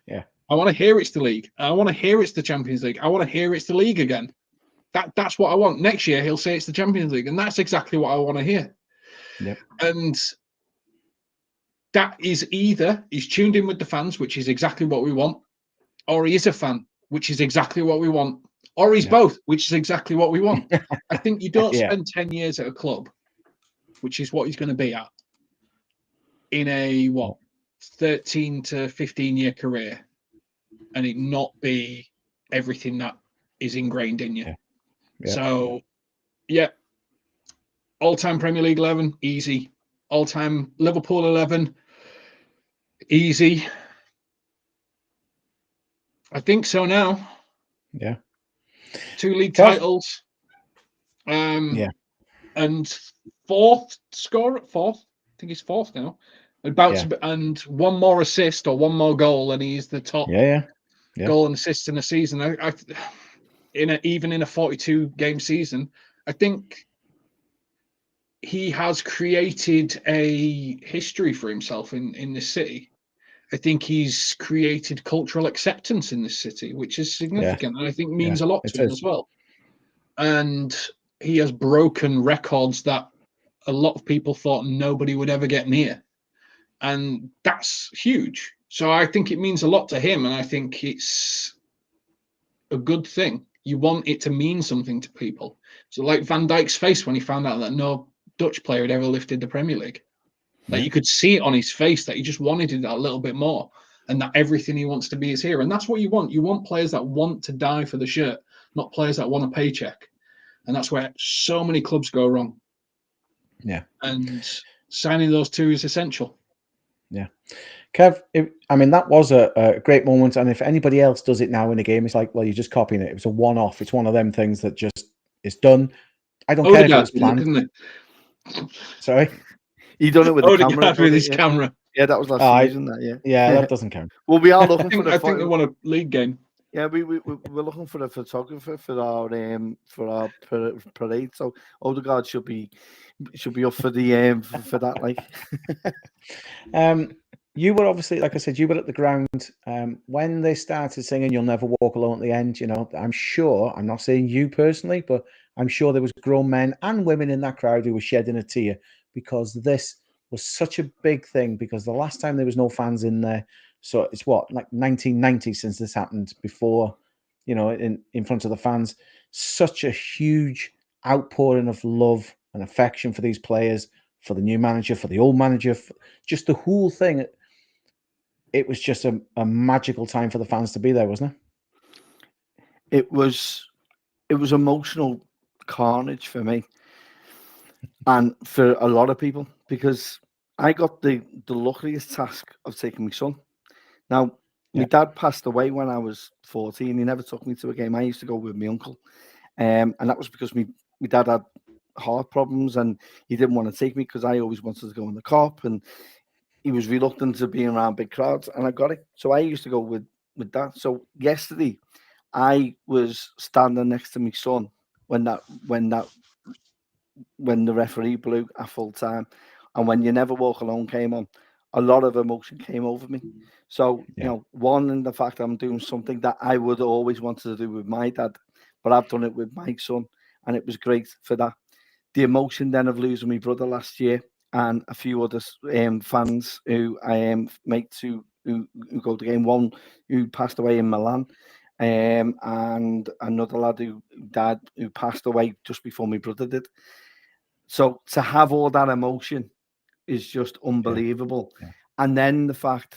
Yeah. I want to hear it's the league. I want to hear it's the Champions League. I want to hear it's the league again. That's what I want. Next year, he'll say it's the Champions League, and that's exactly what I want to hear. Yep. And that is either he's tuned in with the fans, which is exactly what we want, or he is a fan, which is exactly what we want, or he's both, which is exactly what we want. I think you don't spend 10 years at a club, which is what he's going to be at, in a, 13 to 15-year career, and it not be everything that is ingrained in you. Yeah. So, all-time Premier League 11, easy. All-time Liverpool 11, easy. I think so now. Yeah. 2 league titles. And fourth. I think he's fourth now. And one more assist or one more goal, and he's the top goal and assist in a season. Even in a 42-game season, I think he has created a history for himself in this city. I think he's created cultural acceptance in this city, which is significant, and I think means a lot to him as well. And he has broken records that a lot of people thought nobody would ever get near. And that's huge. So I think it means a lot to him, and I think it's a good thing. You want it to mean something to people. So like Van Dijk's face when he found out that no Dutch player had ever lifted the Premier League. Like you could see it on his face that he just wanted it a little bit more, and that everything he wants to be is here. And that's what you want. You want players that want to die for the shirt, not players that want a paycheck. And that's where so many clubs go wrong. Yeah. And signing those two is essential. Yeah. Kev, that was a great moment. And if anybody else does it now in a game, it's like, well, you're just copying it. It was a one-off. It's one of them things that just is done. I don't care if it was planned. Sorry? He done it with the camera. With his camera. Yeah, that was last season. Yeah, that doesn't count. Well, we are looking for. I think they want a league game. Yeah, we're looking for a photographer for our parade. So Odegaard should be up for the for that. Like, you were obviously, like I said, you were at the ground when they started singing "You'll Never Walk Alone" at the end. You know, I'm sure. I'm not saying you personally, but I'm sure there was grown men and women in that crowd who were shedding a tear because this was such a big thing. Because the last time there was no fans in there. So it's like 1990 since this happened before, in front of the fans. Such a huge outpouring of love and affection for these players, for the new manager, for the old manager, just the whole thing. It was just a magical time for the fans to be there, wasn't it? It was emotional carnage for me and for a lot of people, because I got the luckiest task of taking my son. Now, my dad passed away when I was 14. He never took me to a game. I used to go with my uncle. And that was because my dad had heart problems and he didn't want to take me because I always wanted to go in the Cop, and he was reluctant to be around big crowds, and I got it. So I used to go with that. So yesterday, I was standing next to my son when the referee blew at full time, and when "You Never Walk Alone" came on. A lot of emotion came over me. So, one, in the fact I'm doing something that I would always want to do with my dad, but I've done it with my son, and it was great for that. The emotion then of losing my brother last year, and a few other fans who I mates who go to the game. One who passed away in Milan, and another lad who passed away just before my brother did. So to have all that emotion is just unbelievable. Yeah. And then the fact,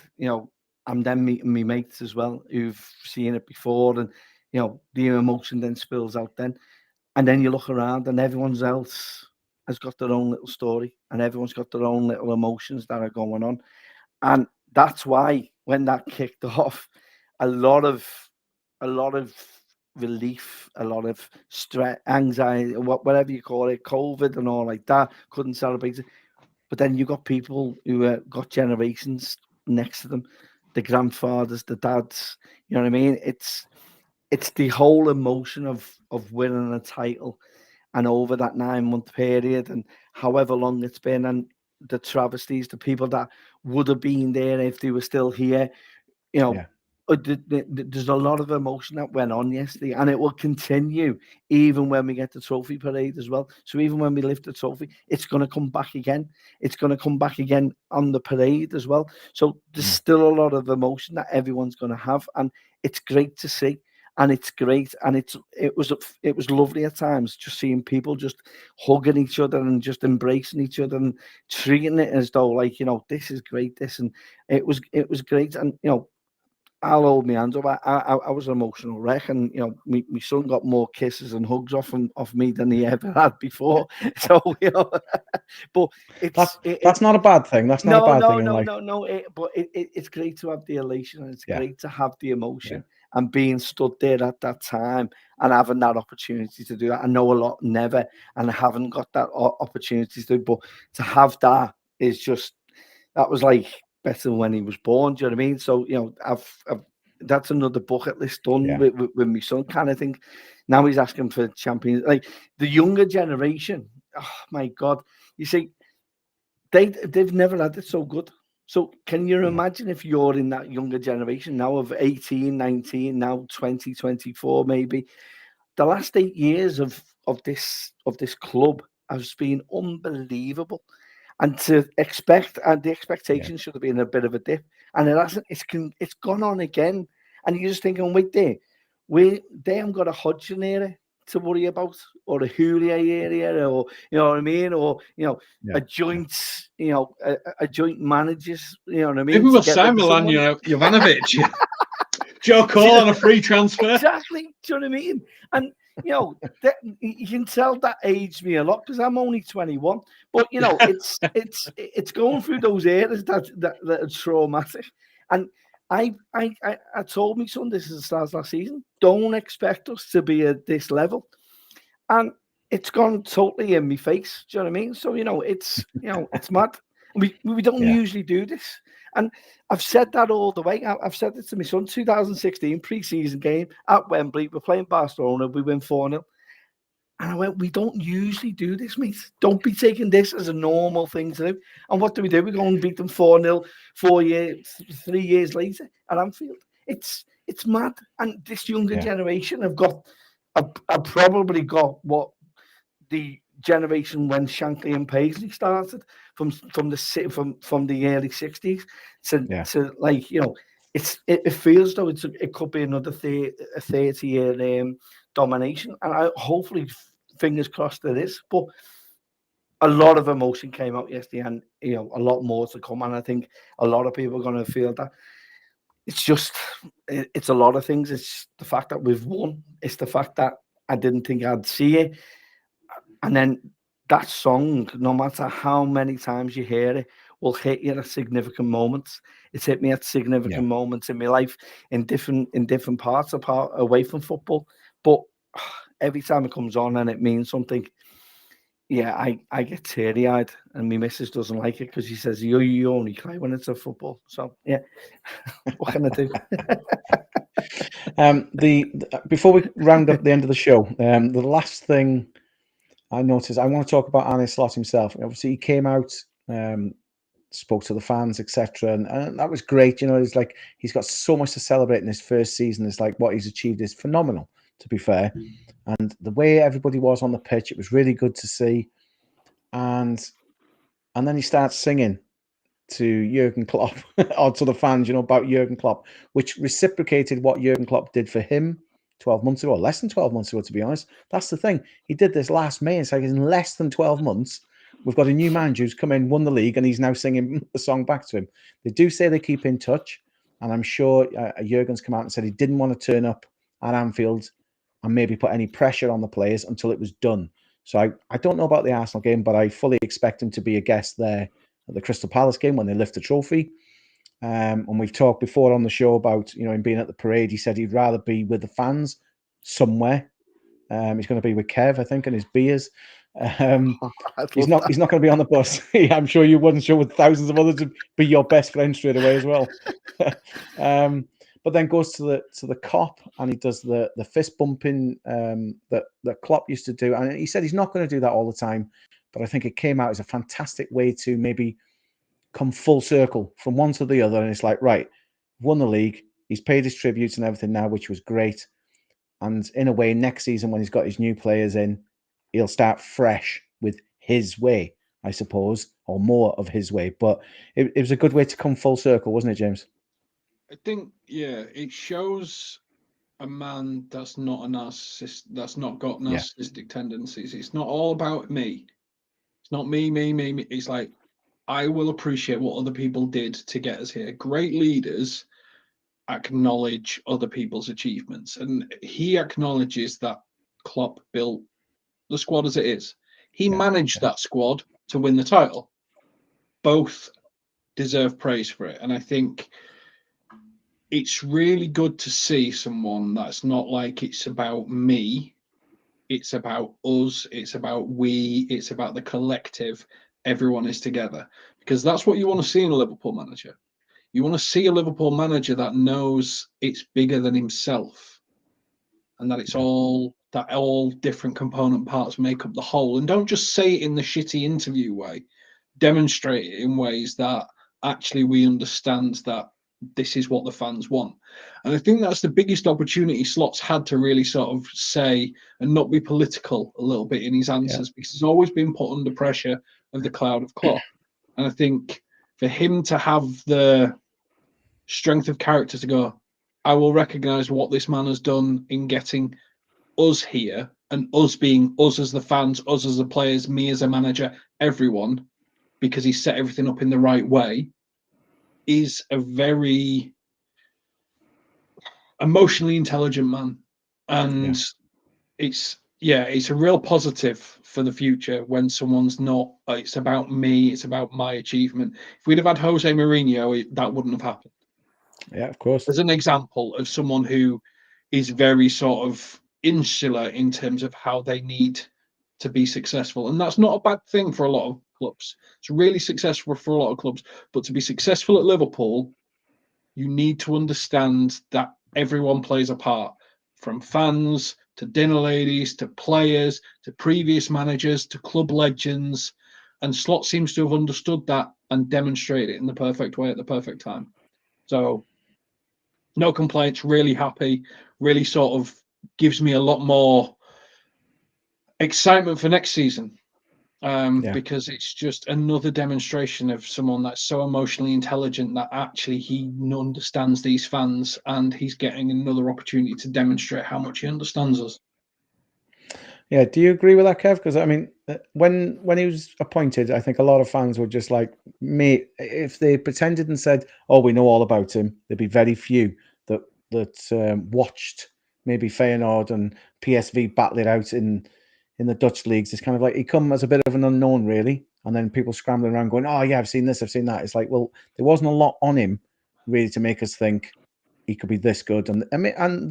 I'm then meeting my mates as well who've seen it before, and the emotion then spills out then. And then you look around and everyone else has got their own little story, and everyone's got their own little emotions that are going on. And that's why when that kicked off, a lot of relief, a lot of stress, anxiety, whatever you call it, COVID and all like that, couldn't celebrate it. But then you got people who got generations next to them the grandfathers, the dads. You know what I mean? It's the whole emotion of winning a title, and over that 9-month period, and however long it's been, and the travesties, the people that would have been there if they were still here. You know, Yeah. there's a lot of emotion that went on yesterday, and it will continue even when we get the trophy parade as well. So even when we lift the trophy, it's going to come back again. It's going to come back again on the parade as well. So there's still a lot of emotion that everyone's going to have, and it's great to see. And it's great, and it was lovely at times just seeing people just hugging each other and just embracing each other and treating it as though, like, you know, this is great. And it was great, and you know, I'll hold my hands up. I was an emotional wreck, and you know, my son got more kisses and hugs off me than he ever had before. So you know, but that's not a bad thing. That's not a bad thing in life. No. But it's great to have the elation, and it's Yeah. great to have the emotion and being stood there at that time and having that opportunity to do that. I know a lot never, and I haven't got that opportunity to do, but to have that is just, that was like better than when he was born. Do you know what I mean? So, you know, I've that's another bucket list done with my son kind of thing. Now he's asking for champions. Like the younger generation, oh my God. You see, they've never had it so good. So can you imagine if you're in that younger generation now of 18, 19, now 20, 24 maybe? The last 8 years of this club has been unbelievable. And to expect, and the expectation should have been a bit of a dip, and it hasn't. It's gone on again, and you're just thinking, wait there, they haven't got a Hodgson area to worry about, or a Houllier area, or you know what I mean, or you know, a joint, you know, a joint managers, you know what I mean. Maybe we'll sign Milan, you know, Jovanovic, Joe Cole on a free transfer. Exactly. Do you know what I mean? And you know, you can tell that aged me a lot because I'm only 21. But you know, it's going through those eras that are traumatic. And I told my son this is the start of last season. Don't expect us to be at this level, and it's gone totally in my face. Do you know what I mean? So you know, it's mad. We don't usually do this, and I've said that all the way. I've said it to my son. 2016 pre-season game at Wembley. We're playing Barcelona. We win 4-0. And I went, we don't usually do this, mate. Don't be taking this as a normal thing to do. And what do? We go and beat them 4-0 3 years later at Anfield. It's mad. And this younger generation have probably got what the generation when Shankly and Paisley started from the early 60s to like, you know, it feels though it could be another 30-year domination, and I hopefully, fingers crossed, it is. But a lot of emotion came out yesterday, and you know, a lot more to come, and I think a lot of people are going to feel that. It's a lot of things. It's the fact that we've won. It's the fact that I didn't think I'd see it. And then that song, no matter how many times you hear it, will hit you at significant moments. It's hit me at significant moments in my life in different parts apart away from football. But every time it comes on and it means something, I get teary-eyed, and my missus doesn't like it because she says you only cry when it's a football. So yeah, what can I do? Before we round up the end of the show, the last thing I noticed, I want to talk about Arne Slot himself. Obviously, he came out, spoke to the fans, etc., and that was great. You know, it's like he's got so much to celebrate in his first season. It's like what he's achieved is phenomenal, to be fair. And the way everybody was on the pitch, it was really good to see. And then he starts singing to Jurgen Klopp or to the fans, you know, about Jurgen Klopp, which reciprocated what Jurgen Klopp did for him 12 months ago, or less than 12 months ago, to be honest. That's the thing. He did this last May. It's like in less than 12 months, we've got a new manager who's come in, won the league, and he's now singing the song back to him. They do say they keep in touch, and I'm sure Jurgen's come out and said he didn't want to turn up at Anfield and maybe put any pressure on the players until it was done. So I don't know about the Arsenal game, but I fully expect him to be a guest there at the Crystal Palace game when they lift the trophy. And we've talked before on the show about, you know, him being at the parade. He said he'd rather be with the fans somewhere. He's going to be with Kev, I think, and his beers. He's not going to be on the bus. I'm sure you wouldn't show with thousands of others to be your best friend straight away as well. But then goes to the cop and he does the fist bumping that Klopp used to do. And he said he's not going to do that all the time, but I think it came out as a fantastic way to maybe come full circle from one to the other. And it's like, right, won the league. He's paid his tributes and everything now, which was great. And in a way, next season when he's got his new players in, he'll start fresh with his way, I suppose, or more of his way. But it was a good way to come full circle, wasn't it, James? I think, yeah, it shows a man that's not a narcissist, that's not got narcissistic tendencies. It's not all about me. It's not me. It's like, I will appreciate what other people did to get us here. Great leaders acknowledge other people's achievements, and he acknowledges that Klopp built the squad as it is. He managed that squad to win the title. Both deserve praise for it, and I think it's really good to see someone that's not like it's about me, it's about us, it's about we, it's about the collective. Everyone is together, because that's what you want to see in a Liverpool manager. You want to see a Liverpool manager that knows it's bigger than himself, and that it's all different component parts make up the whole. And don't just say it in the shitty interview way. Demonstrate it in ways that actually we understand that this is what the fans want. And I think that's the biggest opportunity Slot's had to really sort of say and not be political a little bit in his answers, because he's always been put under pressure of the cloud of Klopp. And I think for him to have the strength of character to go, I will recognise what this man has done in getting us here, and us being us as the fans, us as the players, me as a manager, everyone, because he set everything up in the right way, is a very emotionally intelligent man. And it's a real positive for the future when someone's not, it's about me, it's about my achievement. If we'd have had Jose Mourinho, that wouldn't have happened. Yeah, of course. As an example of someone who is very sort of insular in terms of how they need to be successful. And that's not a bad thing for a lot of clubs. It's really successful for a lot of clubs. But to be successful at Liverpool, you need to understand that everyone plays a part, from fans to dinner ladies to players to previous managers to club legends. And Slot seems to have understood that and demonstrated it in the perfect way at the perfect time. So no complaints, really happy, really sort of gives me a lot more excitement for next season. Because it's just another demonstration of someone that's so emotionally intelligent that actually he understands these fans, and he's getting another opportunity to demonstrate how much he understands us. Yeah, do you agree with that, Kev? Because I mean, when he was appointed, I think a lot of fans were just like, "Mate, if they pretended and said, oh, we know all about him," there'd be very few that watched maybe Feyenoord and PSV battle it out in the Dutch leagues. It's kind of like he come as a bit of an unknown, really, and then people scrambling around going, "Oh yeah, I've seen this, I've seen that." It's like, well, there wasn't a lot on him really to make us think he could be this good and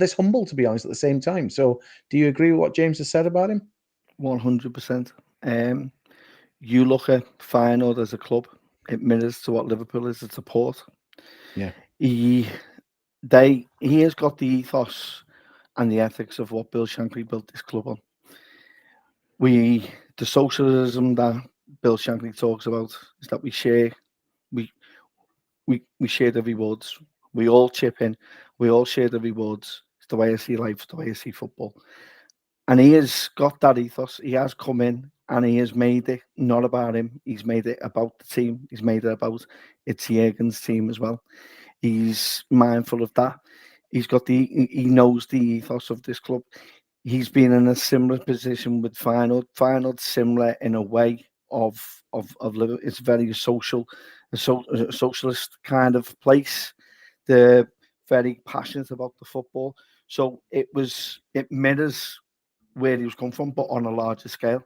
this humble, to be honest, at the same time. So, do you agree with what James has said about him? 100%. You look at Feyenoord as a club; it mirrors to what Liverpool is as a port. Yeah, He has got the ethos and the ethics of what Bill Shankly built this club on. The socialism that Bill Shankly talks about is that we share the rewards. We all chip in. We all share the rewards. It's the way I see life. It's the way I see football. And he has got that ethos. He has come in and he has made it not about him. He's made it about the team. He's made it about it's Jurgen's team as well. He's mindful of that. He knows the ethos of this club. He's been in a similar position with Feyenoord. Feyenoord's similar in a way of Liverpool. It's very social, a socialist kind of place. They're very passionate about the football. So it mirrors where he was come from, but on a larger scale.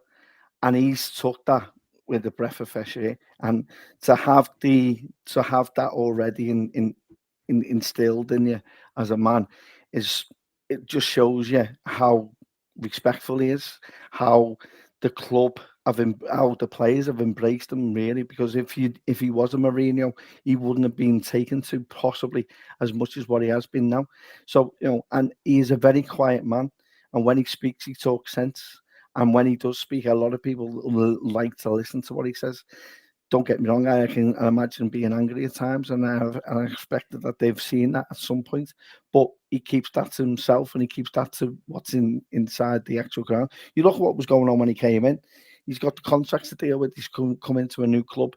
And he's took that with a breath of fresh air. And to have that already instilled in you as a man it just shows you how respectful he is, how the club how the players have embraced him, really, because if he was a Mourinho, he wouldn't have been taken to possibly as much as what he has been now. So, and he is a very quiet man, and when he speaks, he talks sense. And when he does speak, a lot of people like to listen to what he says. Don't get me wrong, I can imagine being angry at times, and I expected that they've seen that at some point. But he keeps that to himself, and he keeps that to what's inside the actual ground. You look at what was going on when he came in. He's got the contracts to deal with. He's come into a new club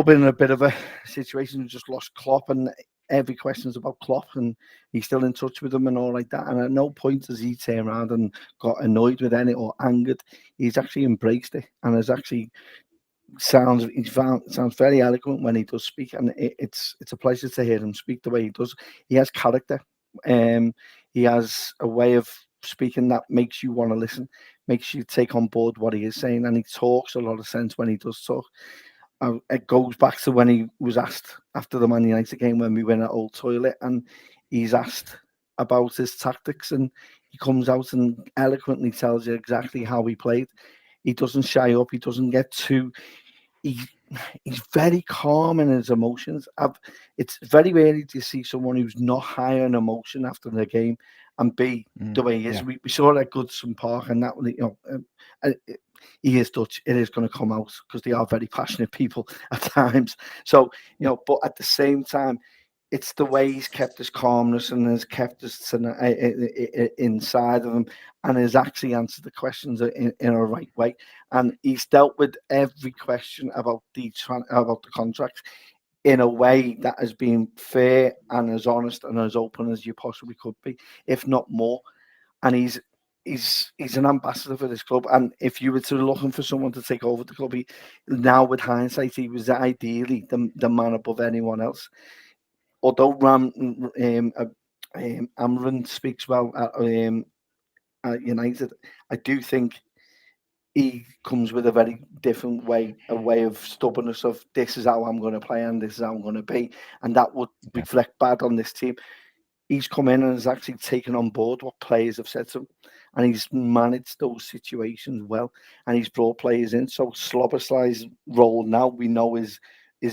in a bit of a situation. He just lost Klopp, and every question's about Klopp, and he's still in touch with them and all like that. And at no point has he turned around and got annoyed with any or angered. He's actually embraced it, and has actually sounds very eloquent when he does speak, and it's a pleasure to hear him speak the way he does. He has character. He has a way of speaking that makes you want to listen, makes you take on board what he is saying, and he talks a lot of sense when he does talk. It goes back to when he was asked after the Man United game when we went at Old Toilet, and he's asked about his tactics, and he comes out and eloquently tells you exactly how he played. He doesn't shy up. He doesn't get too. He's very calm in his emotions. It's very rare to see someone who's not high on emotion after the game and be the way he is. Yeah. We saw it at Goodson Park, and that he is Dutch. It is going to come out because they are very passionate people at times. So but at the same time, it's the way he's kept his calmness and has kept us inside of him, and has actually answered the questions in a right way. And he's dealt with every question about the contract in a way that has been fair and as honest and as open as you possibly could be, if not more. And he's an ambassador for this club. And if you were to looking for someone to take over the club, now with hindsight, he was ideally the man above anyone else. Although Amran speaks well at United, I do think he comes with a very different way, a way of stubbornness of this is how I'm going to play and this is how I'm going to be, and that would reflect bad on this team. He's come in and has actually taken on board what players have said to him, and he's managed those situations well, and he's brought players in. So Slobosly's role now, we know, his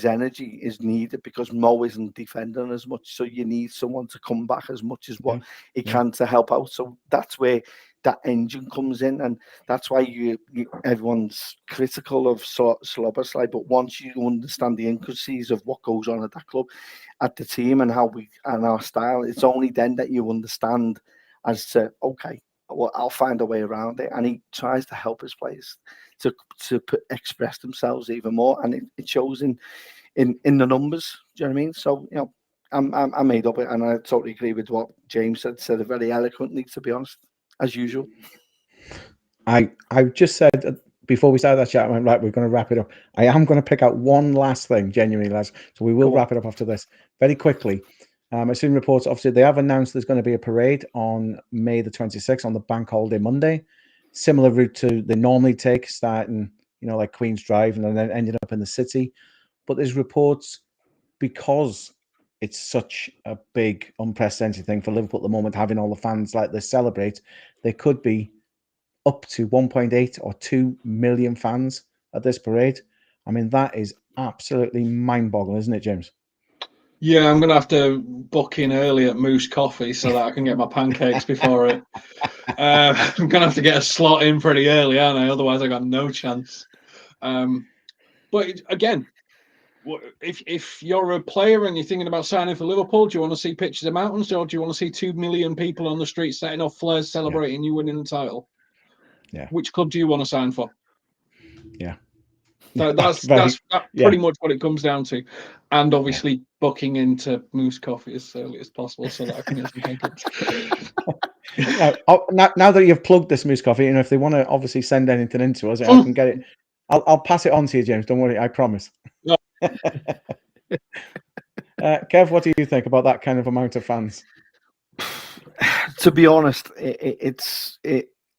energy is needed because Mo isn't defending as much. So you need someone to come back as much as what he can to help out. So that's where that engine comes in, and that's why everyone's critical of Slobosly. But once you understand the intricacies of what goes on at that club, at the team, and our style, it's only then that you understand as to, okay, well, I'll find a way around it. And he tries to help his players to express themselves even more, and it shows in the numbers. Do you know what I mean? So I made up it, and I totally agree with what James said it very eloquently, to be honest, as usual. I just said before we started that chat, I went, right, we're going to wrap it up. I am going to pick out one last thing, genuinely, lads. So we will wrap it up after this very quickly. I've seen reports, obviously, they have announced there's going to be a parade on May the 26th on the bank holiday Monday. Similar route to they normally take, starting, like Queen's Drive and then ending up in the city. But there's reports, because it's such a big, unprecedented thing for Liverpool at the moment, having all the fans like this celebrate, there could be up to 1.8 or 2 million fans at this parade. I mean, that is absolutely mind-boggling, isn't it, James? Yeah, I'm going to have to book in early at Moose Coffee so that I can get my pancakes before it. I'm going to have to get a slot in pretty early, aren't I? Otherwise, I got no chance. But again, if you're a player and you're thinking about signing for Liverpool, do you want to see pictures of mountains, or do you want to see 2 million people on the street setting off flares celebrating you winning the title? Yeah. Which club do you want to sign for? Yeah. That's pretty much what it comes down to. And obviously booking into Moose Coffee as early as possible so that I can get some pancakes. Now that you've plugged this Moose Coffee, if they want to obviously send anything into us, I can get it. I'll pass it on to you, James. Don't worry, I promise. No. Kev, what do you think about that kind of amount of fans? To be honest, it's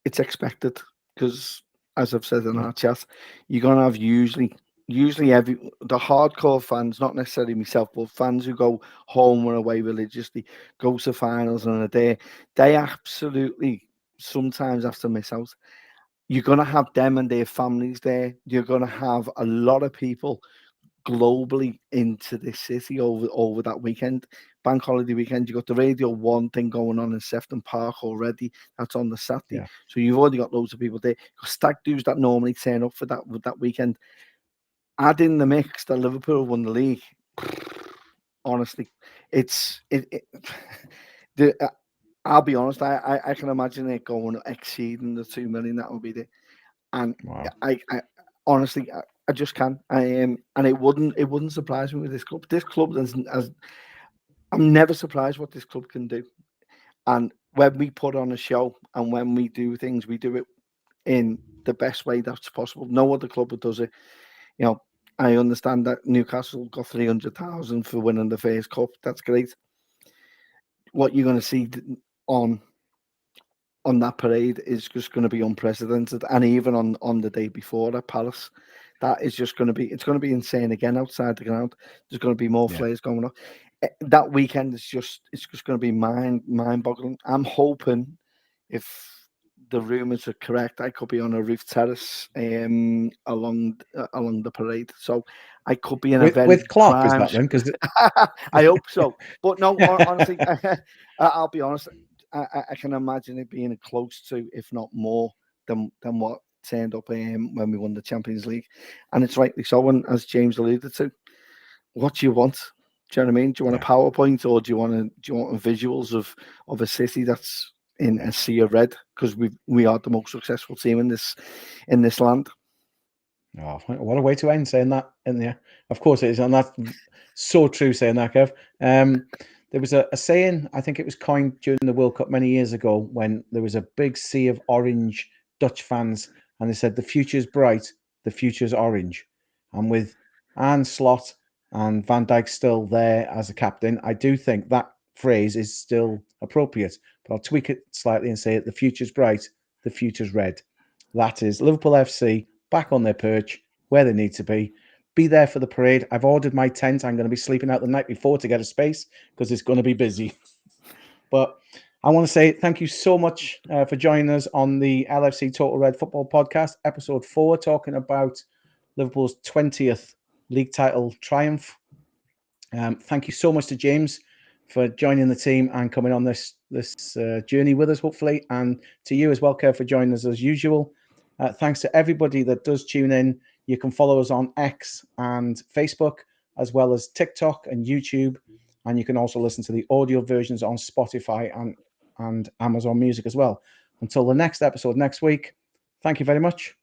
expected, because, as I've said in our chat, you're gonna have usually the hardcore fans, not necessarily myself, but fans who go home or away religiously, go to finals and are there. They absolutely sometimes have to miss out. you're going to have them and their families there. You're going to have a lot of people globally into this city over that weekend, bank holiday weekend. You got the Radio 1 thing going on in Sefton Park already. That's on the Saturday, so you've already got loads of people there. Stag do's that normally turn up for that weekend. Add in the mix that Liverpool won the league. Honestly, I'll be honest. I can imagine it going exceeding the 2 million that would be there, and Wow. I honestly, I just can. And it wouldn't surprise me with this club. This club I'm never surprised what this club can do. And when we put on a show and when we do things, we do it in the best way that's possible. No other club does it. You know, I understand that Newcastle got 300,000 for winning the first cup. That's great. What you're going to see on that parade is just going to be unprecedented. And even on the day before at Palace, that is just going to be, it's going to be insane again outside the ground. There's going to be more flares going on. That weekend it's just going to be mind-boggling. I'm hoping, if the rumours are correct, I could be on a roof terrace along the parade. So I could be in a very with Clark, prime. is that then? Because I hope so. But no, honestly, I'll be honest. I can imagine it being close to, if not more, than what turned up when we won the Champions League, and it's rightly so. And as James alluded to, what do you want? Do you know what I mean? Do you want a PowerPoint, or do you want visuals of a city that's in a sea of red? Because we are the most successful team in this land. Oh, what a way to end saying that in there. Of course it is, and that's so true saying that, Kev. There was a saying, I think it was coined during the World Cup many years ago, when there was a big sea of orange Dutch fans, and they said, the future's bright, the future's orange. And with Arne Slot and Van Dijk still there as a captain, I do think that phrase is still appropriate. But I'll tweak it slightly and say, the future's bright, the future's red. That is Liverpool FC back on their perch where they need to be. Be there for the parade. I've ordered my tent. I'm going to be sleeping out the night before to get a space because it's going to be busy. But I want to say thank you so much for joining us on the LFC Total Red Football Podcast, episode 4, talking about Liverpool's 20th league title triumph. Thank you so much to James for joining the team and coming on this journey with us, hopefully, and to you as well, Kev, for joining us as usual. Thanks to everybody that does tune in. You can follow us on X and Facebook, as well as TikTok and YouTube. And you can also listen to the audio versions on Spotify and Amazon Music as well. Until the next episode next week, thank you very much.